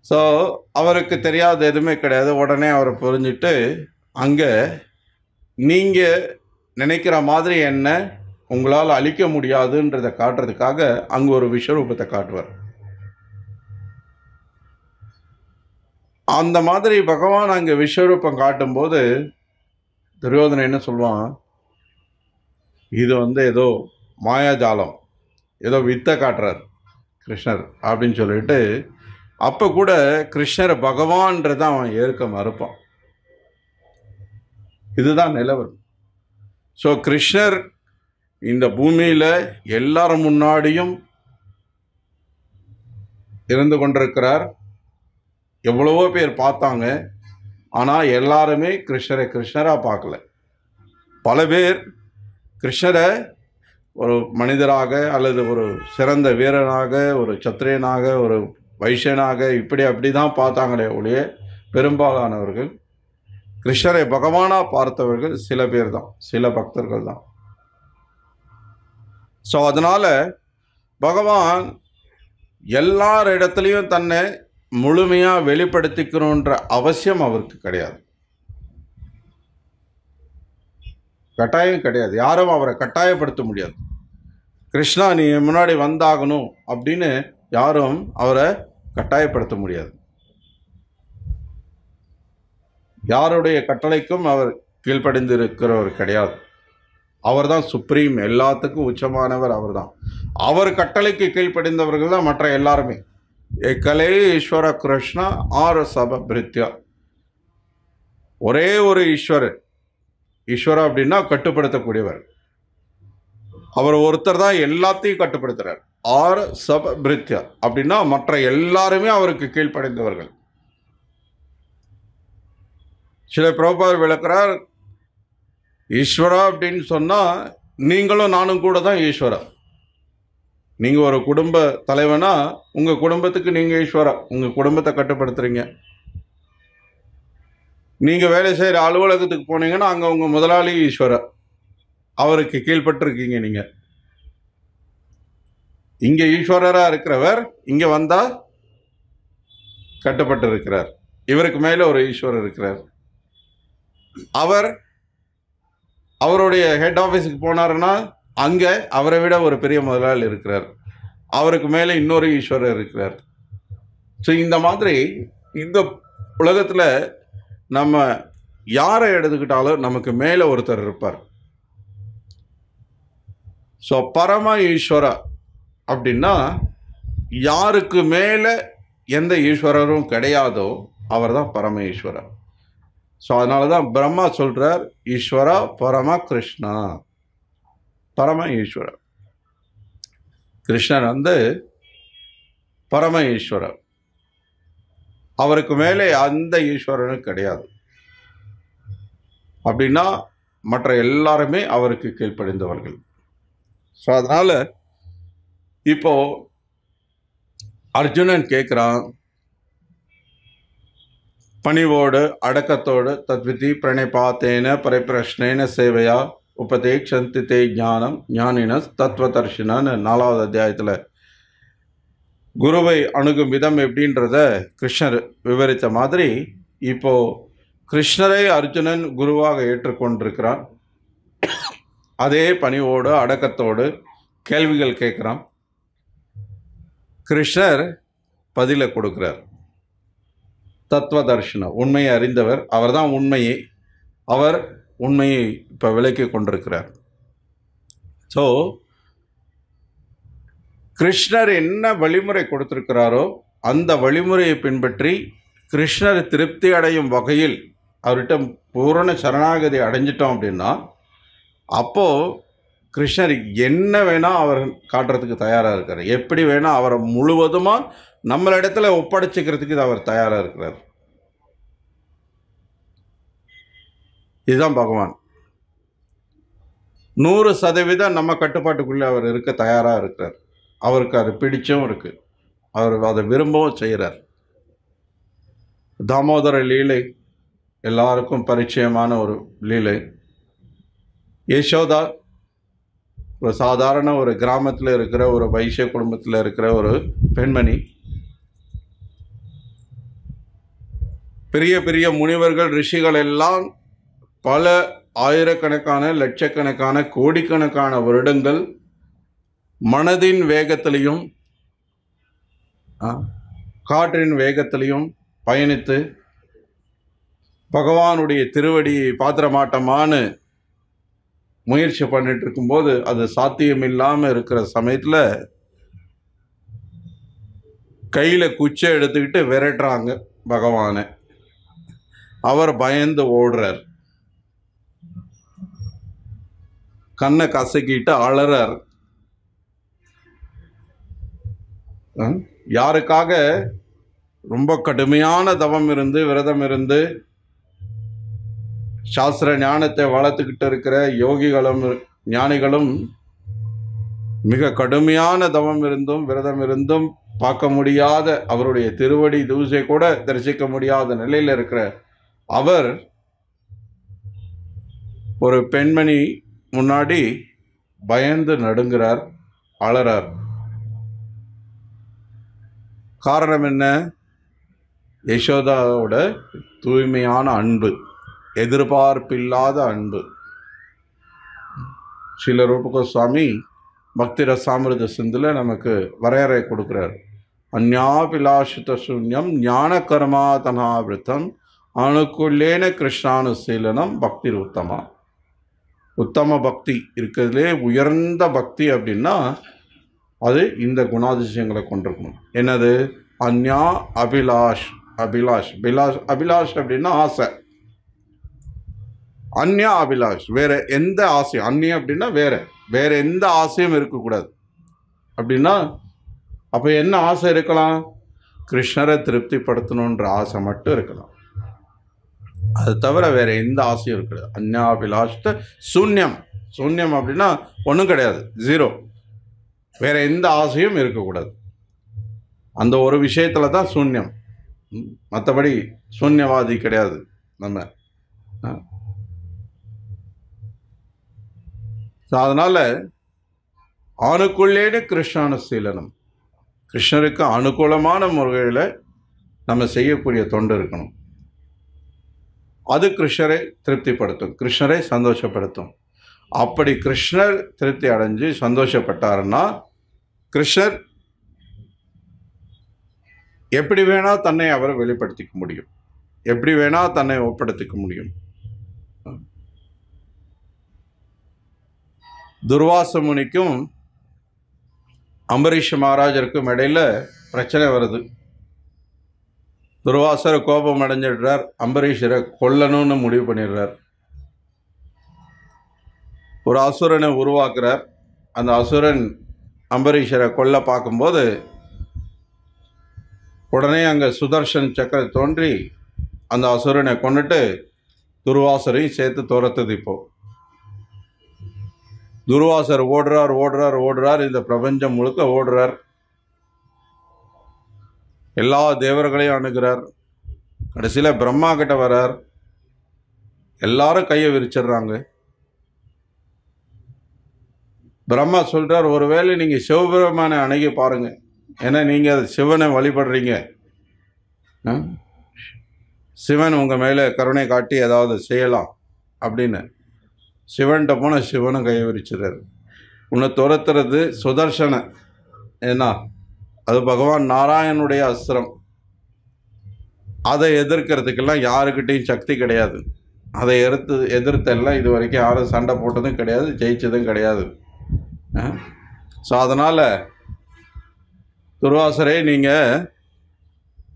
ஸோ அவருக்கு தெரியாத எதுவுமே கிடையாது. உடனே அவரை புரிஞ்சுட்டு அங்கே நீங்கள் நினைக்கிற மாதிரி என்ன உங்களால் அழிக்க முடியாதுன்றதை காட்டுறதுக்காக அங்கே ஒரு விஸ்வரூபத்தை காட்டுவார். அந்த மாதிரி பகவான் அங்கே விஸ்வரூபம் காட்டும்போது துரியோதனை என்ன சொல்லுவான், இது ஏதோ மாயாஜாலம், ஏதோ வித்தை காட்டுறார் கிருஷ்ணர் அப்படின்னு சொல்லிட்டு, அப்போ கூட கிருஷ்ணர் பகவான்றதை அவன் ஏற்க மறுப்பான். இதுதான் நிலவரம். ஸோ கிருஷ்ணர் இந்த பூமியில் எல்லாரும் முன்னாடியும் இருந்து கொண்டிருக்கிறார். எவ்வளவோ பேர் பார்த்தாங்க, ஆனால் எல்லாருமே கிருஷ்ணரை கிருஷ்ணராக பார்க்கல. பல பேர் கிருஷ்ணரை ஒரு மனிதராக அல்லது ஒரு சிறந்த வீரனாக, ஒரு சத்திரியனாக, ஒரு வைஷ்யனாக அப்படி தான் பார்த்தாங்களே ஒழிய பெரும்பாலானவர்கள் கிருஷ்ணரை பகவானாக பார்த்தவர்கள் சில பேர் தான், சில பக்தர்கள் தான். ஸோ அதனால் பகவான் எல்லார் இடத்துலையும் தன்னை முழுமையாக வெளிப்படுத்திக்கணுன்ற அவசியம் அவருக்கு கிடையாது, கட்டாயம் கிடையாது. யாரும் அவரை கட்டாயப்படுத்த முடியாது. கிருஷ்ணா நீ முன்னாடி வந்தாகணும் அப்படின்னு யாரும் அவரை கட்டாயப்படுத்த முடியாது. யாருடைய கட்டளைக்கும் அவர் கீழ்ப்படிந்திருக்கிறவர் கிடையாது. அவர் தான் சுப்ரீம், எல்லாத்துக்கும் உச்சமானவர் அவர் தான். அவர் கட்டளைக்கு கீழ்ப்படிந்தவர்கள் தான் மற்ற எல்லாருமே. ஏகலே ஈஸ்வர கிருஷ்ணா ஆர் சப பிரித்யா. ஒரே ஒரு ஈஸ்வரர். ஈஸ்வரா அப்படின்னா கட்டுப்படுத்தக்கூடியவர். அவர் ஒருத்தர் தான் எல்லாத்தையும் கட்டுப்படுத்துறார். ஆர் சப பிரித்யா அப்படின்னா மற்ற எல்லாருமே அவருக்கு கீழ்ப்படைந்தவர்கள். சில பிரபுபாதர் விளக்குறார், ஈஸ்வரா அப்படின்னு சொன்னால் நீங்களும் நானும் கூட தான் ஈஸ்வரா. நீங்கள் ஒரு குடும்ப தலைவனா, உங்கள் குடும்பத்துக்கு நீங்கள் ஈஸ்வரா, உங்கள் குடும்பத்தை கட்டுப்படுத்துறீங்க. நீங்கள் வேலை செய்கிற அலுவலகத்துக்கு போனீங்கன்னா அங்கே உங்கள் முதலாளி ஈஸ்வரா, அவருக்கு கீழ்பட்டிருக்கீங்க. நீங்கள் இங்கே ஈஸ்வரராக இருக்கிறவர் இங்கே வந்தால் கட்டுப்பட்டு இருக்கிறார். இவருக்கு மேலே ஒரு ஈஸ்வரர் இருக்கிறார். அவருடைய ஹெட் ஆஃபீஸுக்கு போனாருன்னா அங்கே அவரை விட ஒரு பெரிய முதலாளி இருக்கிறார். அவருக்கு மேலே இன்னொரு ஈஸ்வரர் இருக்கிறார். ஸோ இந்த மாதிரி இந்த உலகத்தில் நம்ம யாரை எடுத்துக்கிட்டாலும் நமக்கு மேலே ஒருத்தர் இருப்பார். ஸோ பரம ஈஸ்வரா அப்படின்னா யாருக்கு மேலே எந்த ஈஸ்வரரும் கிடையாதோ அவர் தான் பரம ஈஸ்வரா. ஸோ அதனால தான் பிரம்மா சொல்கிறார், ஈஸ்வரா பரம கிருஷ்ணா, பரம ஈஸ்வரா. கிருஷ்ணர் பரம ஈஸ்வரர். அவருக்கு மேலே அந்த ஈஸ்வரனும் கிடையாது. அப்படின்னா மற்ற எல்லாருமே அவருக்கு கீழ்ப்படிந்தவர்கள். ஸோ அதனால் இப்போ அர்ஜுனன் கேட்குறான், பணிவோடு அடக்கத்தோடு தத்விதி பிரணயபாத்தேன பரிப்பிரஷ்னேன சேவையா உபதேக்ஷந்தி தே ஞானம் ஞானின தத்துவதர்ஷினன்னு 4வது அத்தியாயத்தில் குருவை அணுகும் விதம் எப்படின்றத கிருஷ்ணர் விவரித்த மாதிரி இப்போது கிருஷ்ணரை அர்ஜுனன் குருவாக ஏற்றுக்கொண்டிருக்கிறான். அதே பணிவோடு அடக்கத்தோடு கேள்விகள் கேட்குறான். கிருஷ்ணர் பதிலை கொடுக்கிறார். தத்துவ தர்ஷனம், உண்மையை அறிந்தவர் அவர் தான். அவர் உண்மையை இப்போ விளக்கி கொண்டிருக்கிறார். ஸோ கிருஷ்ணர் என்ன வழிமுறை கொடுத்திருக்கிறாரோ அந்த வழிமுறையை பின்பற்றி கிருஷ்ணர் திருப்தி அடையும் வகையில் அவர்கிட்ட பூரண சரணாகதி அடைஞ்சிட்டோம் அப்படின்னா அப்போது கிருஷ்ணர் என்ன வேணால் அவர் காட்டுறதுக்கு தயாராக இருக்கார். எப்படி வேணால் அவரை முழுவதுமாக நம்மளிடத்துல ஒப்படைச்சிக்கிறதுக்கு அவர் தயாராக இருக்கிறார். இதுதான் பகவான். 100% நம்ம கட்டுப்பாட்டுக்குள்ளே அவர் இருக்க தயாராக இருக்கிறார். அவருக்கு அது பிடிச்சும் இருக்குது, அவர் அதை விரும்பவும் செய்கிறார். தாமோதர லீலை எல்லாருக்கும் பரிச்சயமான ஒரு லீலை. யசோதா ஒரு சாதாரண ஒரு கிராமத்தில் இருக்கிற ஒரு வைசிய குடும்பத்தில் இருக்கிற ஒரு பெண்மணி. பெரிய பெரிய முனிவர்கள் ரிஷிகள் எல்லாம் பல ஆயிரக்கணக்கான லட்சக்கணக்கான கோடிக்கணக்கான வருடங்கள் மனதின் வேகத்திலையும் காற்றின் வேகத்திலையும் பயணித்து பகவானுடைய திருவடியை பாத்திரமாட்டமானு முயற்சி பண்ணிட்டு இருக்கும்போது அது சாத்தியம் இல்லாமல் இருக்கிற சமயத்தில் கையில் குச்சை எடுத்துக்கிட்டு விரட்டுறாங்க பகவானை. அவர் பயந்து ஓடுறார், கண்ணை கசக்கிட்டு அழறார். யாருக்காக? ரொம்ப கடுமையான தவம் இருந்து விரதம் இருந்து சாஸ்திர ஞானத்தை வளர்த்துக்கிட்டு இருக்கிற யோகிகளும் ஞானிகளும் மிக கடுமையான தவம் இருந்தும் விரதம் இருந்தும் பார்க்க முடியாத, அவருடைய திருவடி தூசை கூட தரிசிக்க முடியாத நிலையில் இருக்கிற அவர் ஒரு பெண்மணி முன்னாடி பயந்து நடுங்கிறார், அழறார். காரணம் என்ன? யசோதாவோட தூய்மையான அன்பு, எதிர்பார்ப்பில்லாத அன்பு. ஸ்ரீல ரூப கோஸ்வாமி பக்தி ரசாமிருத சிந்தில் நமக்கு வரையறை கொடுக்குறார். அந்யாபிலாஷித சூன்யம் ஞான கர்மா தனாவிருத்தம் அணுக்குள்ளேன கிருஷ்ணானுசீலனம் பக்தி உத்தமா. உத்தம பக்தி இருக்கிறதுலே உயர்ந்த பக்தி அப்படின்னா அது இந்த குணாதிசயங்களை கொண்டிருக்கணும். என்னது? அந்யா அபிலாஷ். அபிலாஷ் அப்படின்னா ஆசை. அந்யா அபிலாஷ், வேற எந்த ஆசையும், அந்நிய அப்படின்னா வேற எந்த ஆசையும் இருக்கக்கூடாது. அப்படின்னா அப்போ என்ன ஆசை இருக்கலாம்? கிருஷ்ணரை திருப்திப்படுத்தணுன்ற ஆசை மட்டும் இருக்கலாம். அது தவிர வேற எந்த ஆசையும் இருக்கக்கூடாது. அந்யாபிலாஷ்ட சூன்யம். சூன்யம் அப்படின்னா ஒன்றும் கிடையாது, ஜீரோ. வேற எந்த ஆசையும் இருக்கக்கூடாது. அந்த ஒரு விஷயத்துல தான் சூன்யம், மற்றபடி சூன்யவாதி கிடையாது நம்ம. அதனால அனுக்குள்ளேன கிருஷ்ணானுசீலனம், கிருஷ்ணருக்கு அனுகூலமான முறையில் நம்ம செய்யக்கூடிய தொண்டு இருக்கணும். அது கிருஷ்ணரை திருப்திப்படுத்தும், கிருஷ்ணரை சந்தோஷப்படுத்தும். அப்படி கிருஷ்ணர் திருப்தி அடைஞ்சு சந்தோஷப்பட்டாருன்னா கிருஷ்ணர் எப்படி வேணா தன்னை அவரை வெளிப்படுத்திக்க முடியும், எப்படி வேணா தன்னை ஒப்படைத்துக்க முடியும். துர்வாச முனிக்கும் அம்பரீஷ் மகாராஜருக்கும் இடையில பிரச்சனை வருது. துர்வாசர் கோபம் அடைஞ்சிடுறார், அம்பரீஷரை கொல்லணும்னு முடிவு பண்ணிடுறார். ஒரு அசுரனை உருவாக்குறார். அந்த அசுரன் அம்பரீஷரை கொல்ல பார்க்கும்போது உடனே அங்கே சுதர்ஷன் சக்கரை தோன்றி அந்த அசுரனை கொண்டுட்டு துர்வாசரையும் சேர்த்து துரத்துது. இப்போ துர்வாசர் ஓடுறார், இந்த பிரபஞ்சம் முழுக்க ஓடுறார், எல்லா தேவர்களையும் அணுகிறார். கடைசியில் பிரம்மா கிட்ட வர்றார். எல்லாரும் கையை விரிச்சிடுறாங்க. பிரம்மா சொல்கிறார், ஒருவேளை நீங்கள் சிவபெருமானை அணுகி பாருங்க, ஏன்னா நீங்கள் சிவனை வழிபடுறீங்க, சிவன் உங்கள் மேலே கருணை காட்டி ஏதாவது செய்யலாம் அப்படின்னு. சிவன்கிட்ட போன சிவனும் கையை விரிச்சிடுறாரு. உன்னை துரத்துறது சுதர்ஷனை, ஏன்னா அது பகவான் நாராயணனுடைய அஸ்திரம். அதை எதிர்க்கிறதுக்கெல்லாம் யாருக்கிட்டையும் சக்தி கிடையாது. அதை எதிர்த்தெல்லாம் இது வரைக்கும் யாரும் சண்டை போட்டதும் கிடையாது, ஜெயிச்சதும் கிடையாது. ஸோ அதனால் துர்வாசரே, நீங்கள்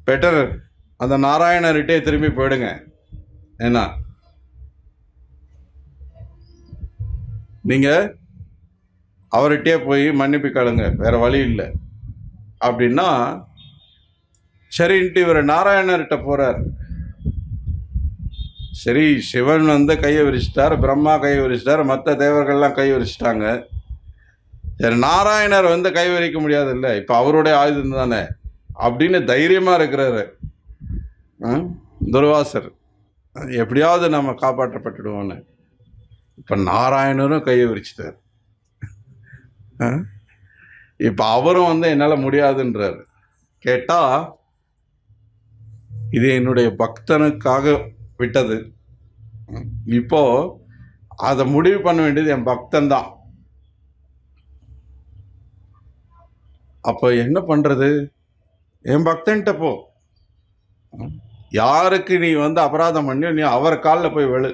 பெட்டர் அந்த நாராயணர்கிட்டே திரும்பி போயிடுங்க. ஏன்னா நீங்கள் அவர்கிட்டே போய் மன்னிப்பு கேளுங்க, வேறு வழி இல்லை அப்படின்னா சரின்ட்டு இவர் நாராயணர்கிட்ட போகிறார். சரி, சிவன் வந்து கையை விரிச்சிட்டார், பிரம்மா கையை விரிச்சிட்டார், மற்ற தேவர்கள்லாம் கை விரிச்சிட்டாங்க. சரி, நாராயணர் வந்து கை விரிக்க முடியாது இல்லை, இப்போ அவருடைய ஆயுதம் தானே அப்படின்னு தைரியமாக இருக்கிறாரு துர்வாசர். எப்படியாவது நம்ம காப்பாற்றப்பட்டுடுவோன்னு. இப்போ நாராயணரும் கையை விரிச்சிட்டார். இப்போ அவரும் வந்து என்னால் முடியாதுன்றார். கேட்டால் இது என்னுடைய பக்தனுக்காக விட்டது, இப்போ அதை முடிவு பண்ண வேண்டியது என் பக்தன் தான். அப்போ என்ன பண்ணுறது? என் பக்தன்கிட்ட போ, யாருக்கு நீ வந்து அபராதம் பண்ணி நீ அவர் காலில் போய் விழு.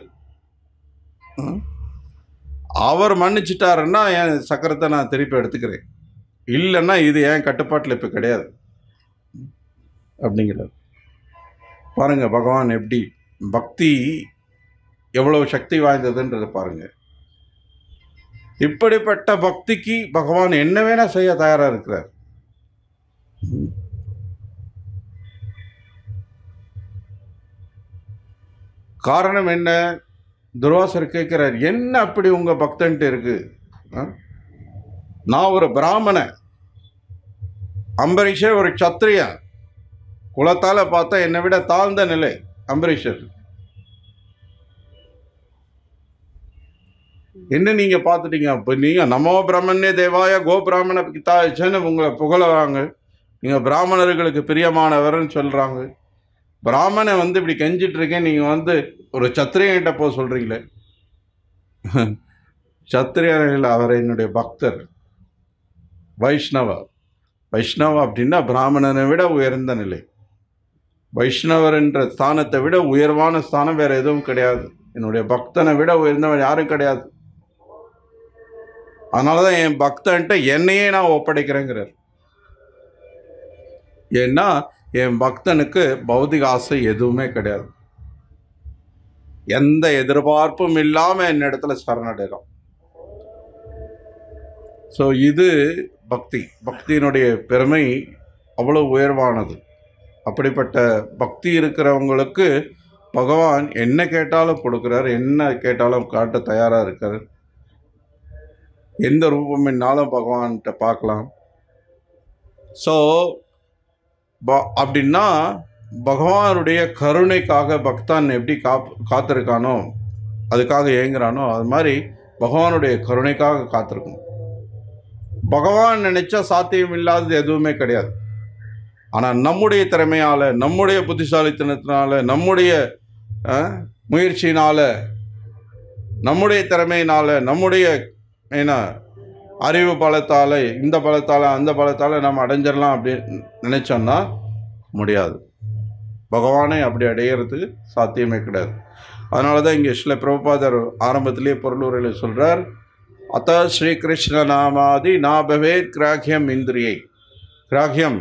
அவர் மன்னிச்சிட்டாருன்னா என் சக்கரத்தை நான் திருப்பி எடுத்துக்கிறேன், இல்லைன்னா இது என் கட்டுப்பாட்டில் இப்போ கிடையாது அப்படிங்கிறார். பாருங்க பகவான் எப்படி பக்தி எவ்வளவு சக்தி வாய்ந்ததுன்றது பாருங்க. இப்படிப்பட்ட பக்திக்கு பகவான் என்ன வேணா செய்ய தயாரா இருக்கிறார். காரணம் என்ன? துர்வாசர் கேட்கிறார், என்ன அப்படி உங்க பக்தன்ட்டு இருக்கு? நான் ஒரு பிராமணன், அம்பரீஷர் ஒரு சத்திரியன், குலத்தால பார்த்தா என்னை விட தாழ்ந்த நிலை அம்பரீஷர். என்ன நீங்க பார்த்துட்டீங்க? அப்போ நீங்க நமோ பிரம்மண்ய தேவாய கோ பிராமண பிதாச்சன்னு உங்களை புகழறாங்க, நீங்க பிராமணர்களுக்கு பிரியமானவர்னு சொல்றாங்க. பிராமணன் வந்து இப்படி கெஞ்சிட்டு இருக்கேன், நீங்க வந்து ஒரு சத்திரியன்கிட்ட போக சொல்றீங்களே. சத்திரியன் அவர் என்னுடைய பக்தர், வைஷ்ணவ. வைஷ்ணவ அப்படின்னா பிராமணனை விட உயர்ந்த நிலை. வைஷ்ணவர் என்ற ஸ்தானத்தை விட உயர்வான ஸ்தானம் வேற எதுவும் கிடையாது. என்னுடைய பக்தனை விட உயர்ந்தவன் யாரும் கிடையாது. அதனாலதான் என் பக்தன்ட்ட என்னையே நான் ஒப்படைக்கிறேங்கிறார். ஏன்னா என் பக்தனுக்கு பௌதிக ஆசை எதுவுமே கிடையாது, எந்த எதிர்பார்ப்பும் இல்லாம என்னிடத்துல சரணடைகிறோம். ஸோ இது பக்தி. பக்தியினுடைய பெருமை அவ்வளவு உயர்வானது. அப்படிப்பட்ட பக்தி இருக்கிறவங்களுக்கு பகவான் என்ன கேட்டாலும் கொடுக்குறார், என்ன கேட்டாலும் காட்ட தயாராக இருக்கார். எந்த ரூபம்னாலும் பகவான்கிட்ட பார்க்கலாம். ஸோ அப்படின்னா பகவானுடைய கருணைக்காக பக்தான் எப்படி காத்திருக்கானோ, அதுக்காக ஏங்குறானோ, அது மாதிரி பகவானுடைய கருணைக்காக காத்திருக்கணும். பகவான் நினைச்சா சாத்தியம் இல்லாதது எதுவுமே கிடையாது. ஆனால் நம்முடைய திறமையால், நம்முடைய புத்திசாலித்தனத்தினால, நம்முடைய முயற்சியினால், நம்முடைய திறமையினால், நம்முடைய அறிவு பலத்தால், இந்த பலத்தால் அந்த பலத்தால் நம்ம அடைஞ்சிடலாம் அப்படின்னு நினைச்சோம்னா முடியாது. பகவானை அப்படி அடையிறதுக்கு சாத்தியமே கிடையாது. அதனால தான் இங்கே ஸ்ரீல பிரபுபாதர் ஆரம்பத்திலேயே பொருளுரையில் சொல்கிறார், அத்த ஸ்ரீகிருஷ்ண நாமாதி நாபவேத் கிராகியம் இந்திரியை. கிராகியம்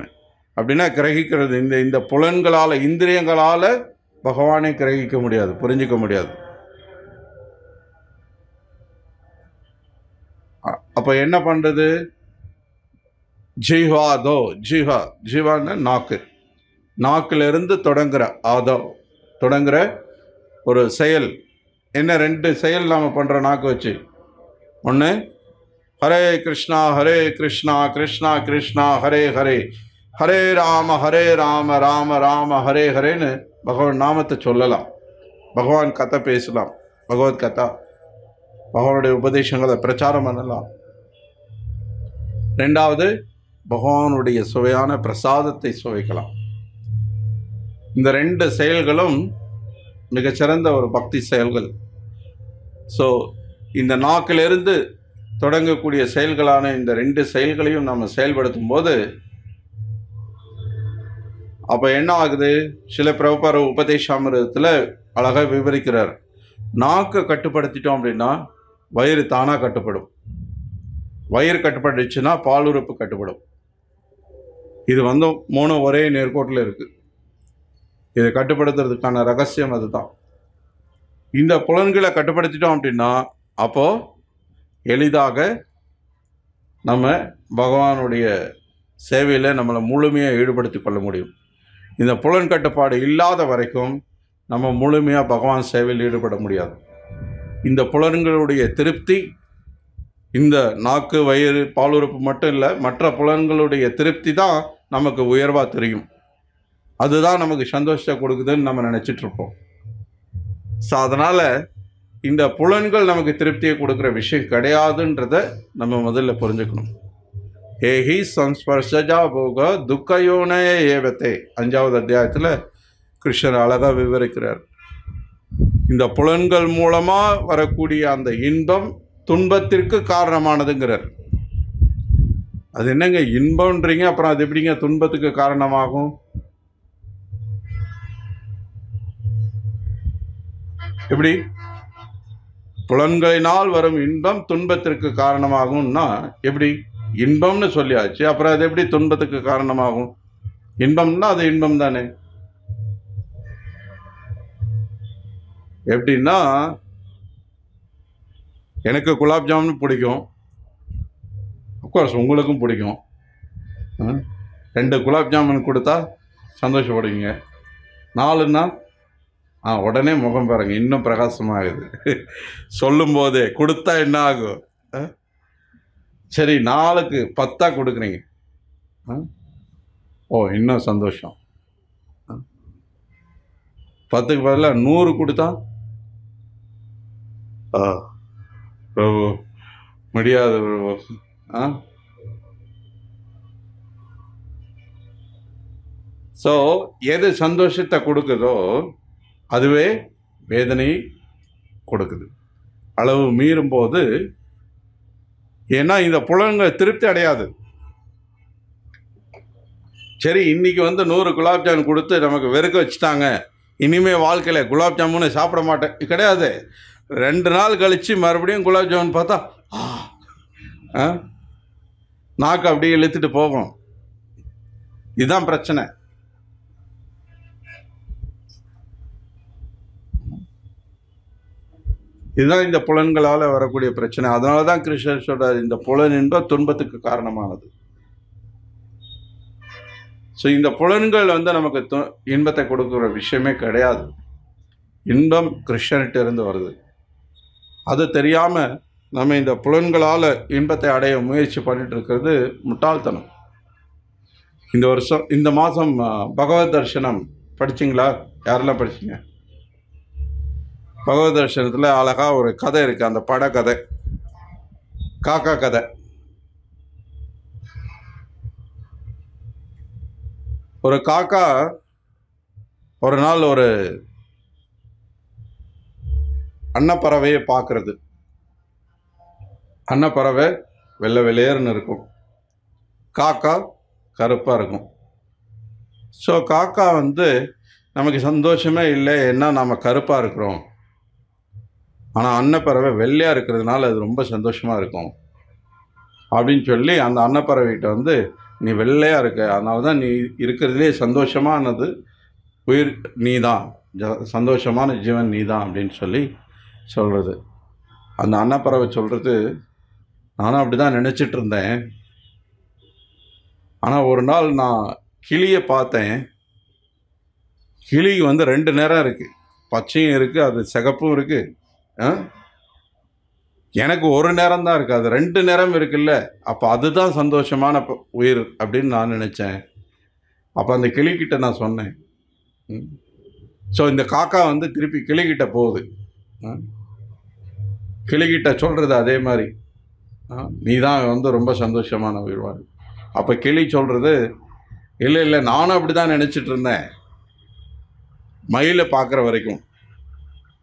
அப்படின்னா கிரகிக்கிறது. இந்த புலன்களால், இந்திரியங்களால் பகவானை கிரகிக்க முடியாது, புரிஞ்சிக்க முடியாது. அப்போ என்ன பண்ணுறது? ஜீவாதோ, ஜீவான்னா நாக்கு, நாக்கிலிருந்து தொடங்குற ஒரு செயல். என்ன 2 செயல் நாம் பண்ணுறோம் நாக்கு வச்சு. ஒன்று ஹரே கிருஷ்ணா கிருஷ்ணா கிருஷ்ணா ஹரே ஹரே, ஹரே ராம ராம ராம ஹரே ஹரேன்னு பகவான் நாமத்தை சொல்லலாம், பகவான் கதை பேசலாம், பகவத் கதா, பகவானுடைய உபதேசங்களை பிரச்சாரம் பண்ணலாம். 2வது பகவானுடைய சுவையான பிரசாதத்தை சுவைக்கலாம். இந்த 2 செயல்களும் மிகச்சிறந்த ஒரு பக்தி செயல்கள். ஸோ இந்த நாக்கிலிருந்து தொடங்கக்கூடிய செயல்களான இந்த 2 செயல்களையும் நம்ம செயல்படுத்தும் போது அப்போ என்ன ஆகுது? சில பிரபுபார உபதேசாமிரதத்தில் அழகாக விவரிக்கிறார். நாக்கை கட்டுப்படுத்திட்டோம் அப்படின்னா வயிறு தானாக கட்டுப்படும். வயிறு கட்டுப்பட்டுச்சுன்னா பாலுறுப்பு கட்டுப்படும். இது 3 ஒரே நேர்கோட்டில் இருக்குது. இதை கட்டுப்படுத்துறதுக்கான ரகசியம் அதுதான். இந்த புலன்களை கட்டுப்படுத்திட்டோம் அப்படின்னா அப்போது எளிதாக நம்ம பகவானுடைய சேவையில் நம்மளை முழுமையாக ஈடுபடுத்தி கொள்ள முடியும். இந்த புலன் கட்டுப்பாடு இல்லாத வரைக்கும் நம்ம முழுமையாக பகவான் சேவையில் ஈடுபட முடியாது. இந்த புலன்களுடைய திருப்தி, இந்த நாக்கு வயிறு பாலுறுப்பு மட்டும் இல்லை, மற்ற புலன்களுடைய திருப்தி தான் நமக்கு உயர்வாக தெரியும். அதுதான் நமக்கு சந்தோஷத்தை கொடுக்குதுன்னு நம்ம நினச்சிட்ருப்போம். ஸோ அதனால் இந்த புலன்கள் நமக்கு திருப்தியை கொடுக்குற விஷயம் கிடையாதுன்றதை நம்ம முதல்ல புரிஞ்சுக்கணும். ஏஹி சம்ஸ்பர்ஷஜா போக துக்கயோனே ஏவத்தே 5வது அத்தியாயத்தில் கிருஷ்ணர் அழகாக விவரிக்கிறார். இந்த புலன்கள் மூலமாக வரக்கூடிய அந்த இன்பம் துன்பத்திற்கு காரணமானதுங்கிறார். அது என்னங்க இன்பம்ன்றீங்க, அப்புறம் அது எப்படிங்க துன்பத்துக்கு காரணமாகும்? எப்படி? புலன்களினால் வரும் இன்பம் துன்பத்திற்கு காரணமாகும்னா எப்படி? இன்பம்னு சொல்லியாச்சு, அப்புறம் அது எப்படி துன்பத்துக்கு காரணமாகும்? இன்பம்னா அது இன்பம் தானே. எப்படின்னா, எனக்கு குலாப் ஜாமுன் பிடிக்கும், அஃப்கோர்ஸ் உங்களுக்கும் பிடிக்கும். 2 குலாப் ஜாமுன் கொடுத்தா சந்தோஷப்படுவீங்க. 4ன்னா உடனே முகம் பாருங்க இன்னும் பிரகாசமாகுது. சொல்லும் போதே கொடுத்தா என்ன ஆகும்? சரி, 4க்கு 10 கொடுக்குறீங்க, இன்னும் சந்தோஷம். 10க்கு பதிலாக 100 கொடுத்தா பிரபு முடியாது பிரபு. ஸோ எது சந்தோஷத்தை கொடுக்குதோ அதுவே வேதனை கொடுக்குது அளவு மீறும் போது. ஏன்னா இந்த புலன்கள் திருப்தி அடையாது. சரி, இன்னைக்கு 100 குலாப் ஜாமுன் கொடுத்து நமக்கு வெறுக்க வச்சுட்டாங்க, இனிமேல் வாழ்க்கையில் குலாப் ஜாமுனை சாப்பிட மாட்டேன் கிடையாது. 2 நாள் கழித்து மறுபடியும் குலாப் ஜாமுன் பார்த்தா நாக்கு அப்படியே இழுத்துட்டு போகும். இதுதான் பிரச்சனை. இதுதான் இந்த புலன்களால் வரக்கூடிய பிரச்சனை. அதனால தான் கிருஷ்ணர் சொல்றார், இந்த புலன் இன்பம் துன்பத்துக்கு காரணமானது. ஸோ இந்த புலன்கள் நமக்கு இன்பத்தை கொடுக்குற விஷயமே கிடையாது. இன்பம் கிருஷ்ணர்கிட்ட இருந்து வருது. அது தெரியாமல் நம்ம இந்த புலன்களால் இன்பத்தை அடைய முயற்சி பண்ணிட்டு இருக்கிறது முட்டாள்தனம். இந்த மாதம் பகவத் தர்ஷனம் படிச்சிங்களா? யாரெல்லாம் படிச்சிங்க? பகவத் தர்ஷனத்தில் அழகாக ஒரு கதை இருக்குது, அந்த படக்கதை, காக்கா கதை. ஒரு காக்கா ஒரு நாள் ஒரு அன்னப்பறவையை பார்க்கறது. அன்னப்பறவை வெள்ளை வெளியேறுன்னு இருக்கும், காக்கா கருப்பாக இருக்கும். ஸோ காக்கா நமக்கு சந்தோஷமே இல்லை, ஏன்னா நம்ம கருப்பாக இருக்கிறோம். ஆனால் அன்னப்பறவை வெள்ளையாக இருக்கிறதுனால அது ரொம்ப சந்தோஷமாக இருக்கும் அப்படின்னு சொல்லி அந்த அன்னப்பறவைகிட்ட நீ வெள்ளையாக இருக்க, அதனால தான் நீ இருக்கிறதுலே சந்தோஷமானது உயிர் நீ தான், சந்தோஷமான ஜீவன் நீ தான் அப்படின்னு சொல்லி சொல்கிறது. அந்த அன்னப்பறவை சொல்கிறது, நானும் அப்படி தான் நினச்சிட்டு இருந்தேன். ஆனால் ஒரு நாள் நான் கிளியை பார்த்தேன். கிளி 2 நிறம் இருக்குது, பச்சையும் இருக்குது, அது சிகப்பும் இருக்குது. எனக்கு ஒரு நேரம் தான் இருக்குது, அது 2 நிறம் இருக்குல்ல, அப்போ அதுதான் சந்தோஷமான உயிர் அப்படின்னு நான் நினச்சேன். அப்போ அந்த கிளிக்கிட்ட நான் சொன்னேன். ஸோ இந்த காக்கா திருப்பி கிளிக்கிட்ட போகுது. கிளிக்கிட்ட சொல்கிறது அதே மாதிரி, நீ தான் ரொம்ப சந்தோஷமான உயிர்வாள். அப்போ கிளி சொல்கிறது, இல்லை இல்லை, நானும் அப்படி தான் நினச்சிட்டு இருந்தேன் மயிலை பார்க்குற வரைக்கும்.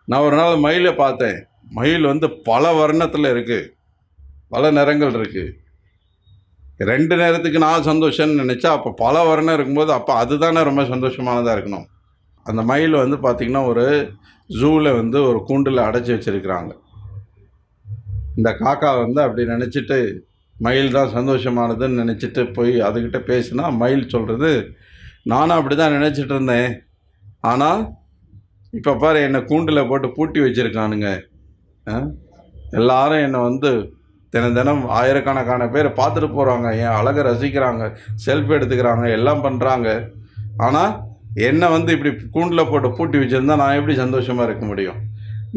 நான் ஒரு நாள் மயிலை பார்த்தேன். மயில் பல வர்ணத்தில் இருக்குது, பல நிறங்கள் இருக்குது. 2 நேரத்துக்கு நான் சந்தோஷம்னு நினச்சா அப்போ பல வர்ணம் இருக்கும்போது அப்போ அதுதானே ரொம்ப சந்தோஷமானதாக இருக்கணும். அந்த மயில் பார்த்திங்கன்னா ஒரு ஜூவில் ஒரு கூண்டில் அடைச்சி வச்சுருக்கிறாங்க. இந்த காக்கா அப்படி நினச்சிட்டு மயில் தான் சந்தோஷமானதுன்னு நினச்சிட்டு போய் அதுக்கிட்ட பேசினா மயில் சொல்கிறது, நானும் அப்படி தான் நினச்சிட்டு இருந்தேன், ஆனால் இப்போ பாரு என்னை கூண்டில் போட்டு பூட்டி வச்சுருக்கானுங்க. எல்லாரும் என்னை தினம் ஆயிரக்கணக்கான பேர் பார்த்துட்டு போகிறாங்க, என் அழகை ரசிக்கிறாங்க, செல்ஃபி எடுத்துக்கிறாங்க, எல்லாம் பண்ணுறாங்க. ஆனால் என்னை இப்படி கூண்டில் போட்டு பூட்டி வச்சுருந்தா நான் எப்படி சந்தோஷமாக இருக்க முடியும்?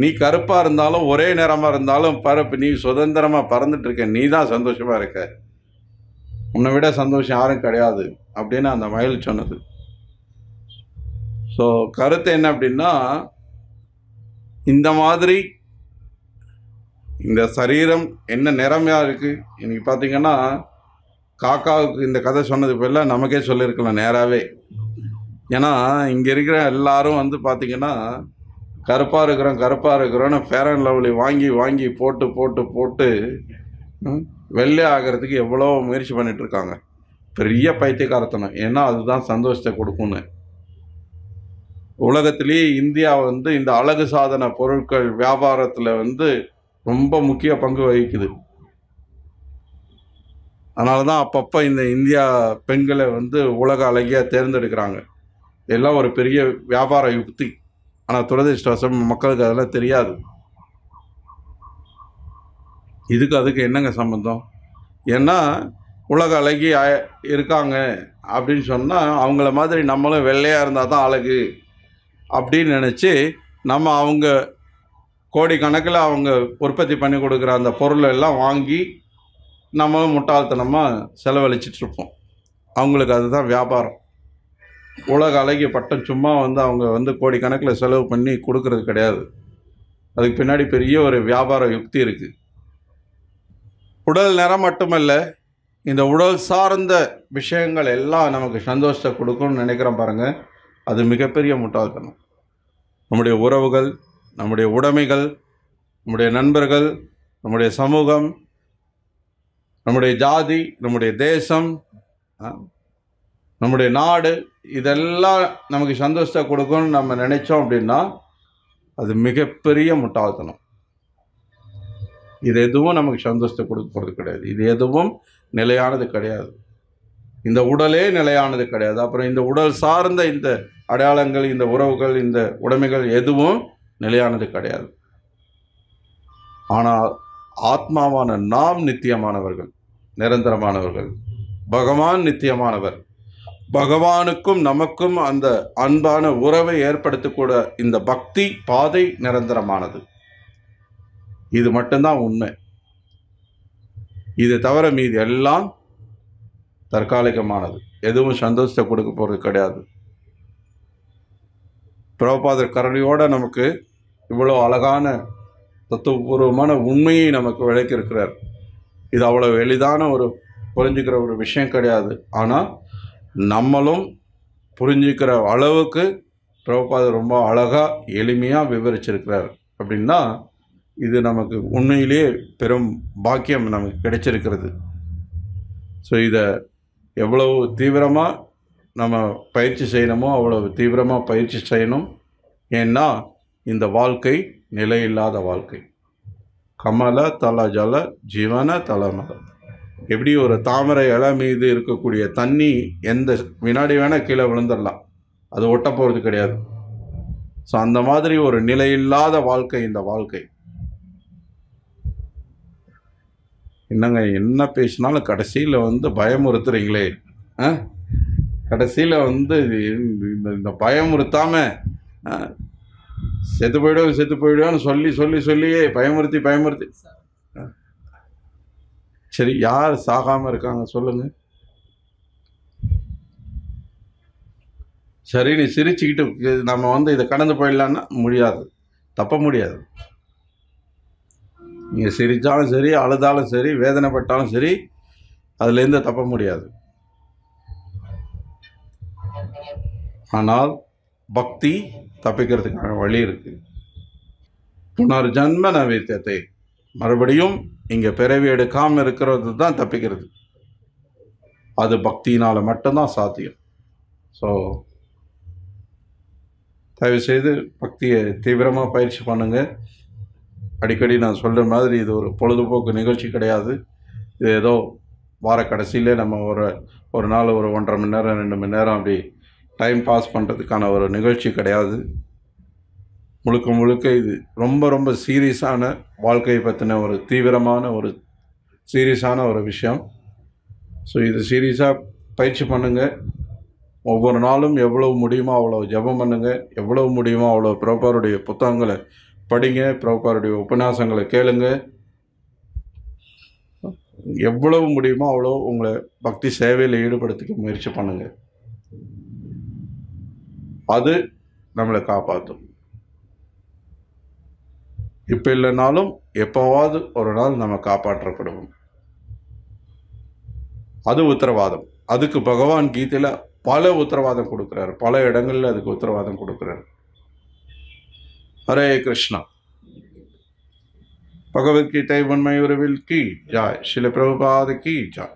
நீ கருப்பாக இருந்தாலும் ஒரே நேரமாக இருந்தாலும் பரப்பு, நீ சுதந்திரமாக பறந்துட்டுருக்க, நீ தான் சந்தோஷமாக இருக்க, உன்னை விட சந்தோஷம் யாரும் கிடையாது அப்படின்னு அந்த மயில் சொன்னது. ஸோ கருத்து என்ன அப்படின்னா, இந்த மாதிரி இந்த சரீரம் என்ன நிறமையாக இருக்குது. இன்றைக்கி பார்த்திங்கன்னா காக்காவுக்கு இந்த கதை சொன்னது போல நமக்கே சொல்லியிருக்கலாம் நேராகவே. ஏன்னா இங்கே இருக்கிற எல்லாரும் பார்த்திங்கன்னா கருப்பாக இருக்கிறோன்னு ஃபேர் அண்ட் லவ்லி வாங்கி வாங்கி போட்டு போட்டு போட்டு வெள்ளை ஆகிறதுக்கு எவ்வளோ முயற்சி பண்ணிகிட்ருக்காங்க. பெரிய பைத்தியக்காரத்தனம். ஏன்னா அதுதான் சந்தோஷத்தை கொடுக்கும்னு. உலகத்திலேயே இந்தியா இந்த அழகு சாதன பொருட்கள் வியாபாரத்தில் ரொம்ப முக்கிய பங்கு வகிக்குது. அதனால தான் அப்பப்போ இந்த இந்தியா பெண்களை வந்து உலக அழகியாக தேர்ந்தெடுக்கிறாங்க. எல்லாம் ஒரு பெரிய வியாபார யுக்தி. ஆனால் துரதிர்ஷ்டவசம் மக்களுக்கு அதெல்லாம் தெரியாது. அதுக்கு என்னங்க சம்பந்தம்? ஏன்னா உலக அழகி இருக்காங்க அப்படின்னு சொன்னால் அவங்கள மாதிரி நம்மளும் வெள்ளையாக இருந்தால் தான் அழகு அப்படின்னு நினச்சி நம்ம அவங்க கோடிக்கணக்கில் அவங்க உற்பத்தி பண்ணி கொடுக்குற அந்த பொருளை எல்லாம் வாங்கி நம்மளும் முட்டாள்தனமாக செலவழிச்சிட்ருப்போம். அவங்களுக்கு அதுதான் வியாபாரம். உலக அழகிய பட்டம் சும்மா வந்து அவங்க வந்து கோடிக்கணக்கில் செலவு பண்ணி கொடுக்கறது கிடையாது. அதுக்கு பின்னாடி பெரிய ஒரு வியாபார யுக்தி இருக்குது. உடல் நிறம் மட்டுமல்ல, இந்த உடல் சார்ந்த விஷயங்கள் எல்லாம் நமக்கு சந்தோஷத்தை கொடுக்கும்னு நினைக்கிறோம் பாருங்கள், அது மிகப்பெரிய முட்டாள்தனம். நம்முடைய உறவுகள், நம்முடைய உடைமைகள், நம்முடைய நண்பர்கள், நம்முடைய சமூகம், நம்முடைய ஜாதி, நம்முடைய தேசம், நம்முடைய நாடு, இதெல்லாம் நமக்கு சந்தோஷத்தை கொடுக்கும்னு நம்ம நினைச்சோம் அப்படின்னா அது மிகப்பெரிய முட்டாள்தனம். இது எதுவும் நமக்கு சந்தோஷத்தை கொடுக்க போகிறது கிடையாது. இது எதுவும் நிலையானது கிடையாது. இந்த உடலே நிலையானது கிடையாது. அப்புறம் இந்த உடல் சார்ந்த இந்த அடையாளங்கள், இந்த உறவுகள், இந்த உடைமைகள் எதுவும் நிலையானது கிடையாது. ஆனால் ஆத்மாவான நாம் நித்தியமானவர்கள், நிரந்தரமானவர்கள். பகவான் நித்தியமானவர். பகவானுக்கும் நமக்கும் அந்த அன்பான உறவை ஏற்படுத்தக்கூட இந்த பக்தி பாதை நிரந்தரமானது. இது மட்டும்தான் உண்மை. இது தவிர மீது எல்லாம் தற்காலிகமானது. எதுவும் சந்தோஷத்தை கொடுக்க போகிறது கிடையாது. பிரபுபாதர் கருணையோடு நமக்கு இவ்வளோ அழகான தத்துவபூர்வமான உண்மையை நமக்கு விளக்கியிருக்கிறார். இது அவ்வளோ எளிதான ஒரு புரிஞ்சுக்கிற ஒரு விஷயம் கிடையாது. ஆனால் நம்மளும் புரிஞ்சுக்கிற அளவுக்கு பிரபுபாதர் ரொம்ப அழகாக எளிமையாக விவரிச்சிருக்கிறார். அப்படின்னா இது நமக்கு உண்மையிலேயே பெரும் பாக்கியம் நமக்கு கிடைச்சிருக்கிறது. ஸோ இதை எவ்வளவு தீவிரமாக நம்ம பயிற்சி செய்யணுமோ அவ்வளவு தீவிரமாக பயிற்சி செய்யணும். ஏன்னா இந்த வாழ்க்கை நிலையில்லாத வாழ்க்கை. கமல தல ஜல ஜீவன தலமல. எப்படி ஒரு தாமரை இலை மீது இருக்கக்கூடிய தண்ணி எந்த வினாடி வேணால் கீழே விழுந்துடலாம், அது ஒட்ட போகிறது கிடையாது. ஸோ அந்த மாதிரி ஒரு நிலையில்லாத வாழ்க்கை இந்த வாழ்க்கை. என்னங்க என்ன பேசினாலும் கடைசியில் வந்து பயமுறுத்துறீங்களே. கடைசியில் வந்து இந்த பயமுறுத்தாமல் செத்து போயிடுவோன்னு சொல்லியே பயமுறுத்தி சரி, யார் சாகாமல் இருக்காங்க சொல்லுங்கள். சரி, நீ சிரிச்சுக்கிட்டு நம்ம வந்து இதை கடந்து போயிடலான்னா முடியாது, தப்ப முடியாது. நீங்கள் சிரித்தாலும் சரி, அழுதாலும் சரி, வேதனைப்பட்டாலும் சரி, அதுலேருந்து தப்ப முடியாது. ஆனால் பக்தி தப்பிக்கிறதுக்கான வழி இருக்குது. புனர்ஜன்ம நவித்தியத்தை, மறுபடியும் இங்கே பிறவி எடுக்காமல் இருக்கிறது தான் தப்பிக்கிறது. அது பக்தியினால் மட்டும்தான் சாத்தியம். ஸோ தயவுசெய்து பக்தியை தீவிரமாக பயிற்சி பண்ணுங்கள். அடிக்கடி நான் சொல்கிற மாதிரி இது ஒரு பொழுதுபோக்கு நிகழ்ச்சி கிடையாது. இது ஏதோ வார கடைசியிலே நம்ம ஒரு நாள் ஒரு 1.5 மணி நேரம் 2 மணி நேரம் அப்படி டைம் பாஸ் பண்ணுறதுக்கான ஒரு நிகழ்ச்சி கிடையாது. முழுக்க இது ரொம்ப சீரியஸான வாழ்க்கையை பற்றின ஒரு தீவிரமான ஒரு சீரியஸான ஒரு விஷயம். ஸோ இது சீரியஸாக பயிற்சி பண்ணுங்கள். ஒவ்வொரு நாளும் எவ்வளவு முடியுமோ அவ்வளோ ஜெபம் பண்ணுங்கள். எவ்வளவு முடியுமோ அவ்வளோ பிரபுபாதருடைய புத்தகங்களை படிங்க, பிரபுபாதருடைய உபன்யாசங்களை கேளுங்க. எவ்வளவு முடியுமோ அவ்வளோ உங்களை பக்தி சேவையில் ஈடுபடுத்திக்க முயற்சி பண்ணுங்கள். அது நம்மளை காப்பாற்றும். இப்போ இல்லைனாலும் எப்போவாவது ஒரு நாள் நம்ம காப்பாற்றப்படுவோம். அது உத்தரவாதம். அதுக்கு பகவான் கீதையில் பல உத்தரவாதம் கொடுக்குறாரு, பல இடங்களில் அதுக்கு உத்தரவாதம் கொடுக்குறாரு. ஹரே கிருஷ்ணா. பகவத்கீதை உண்மை உருவில் key Joy. Srila Prabhupada key Joy.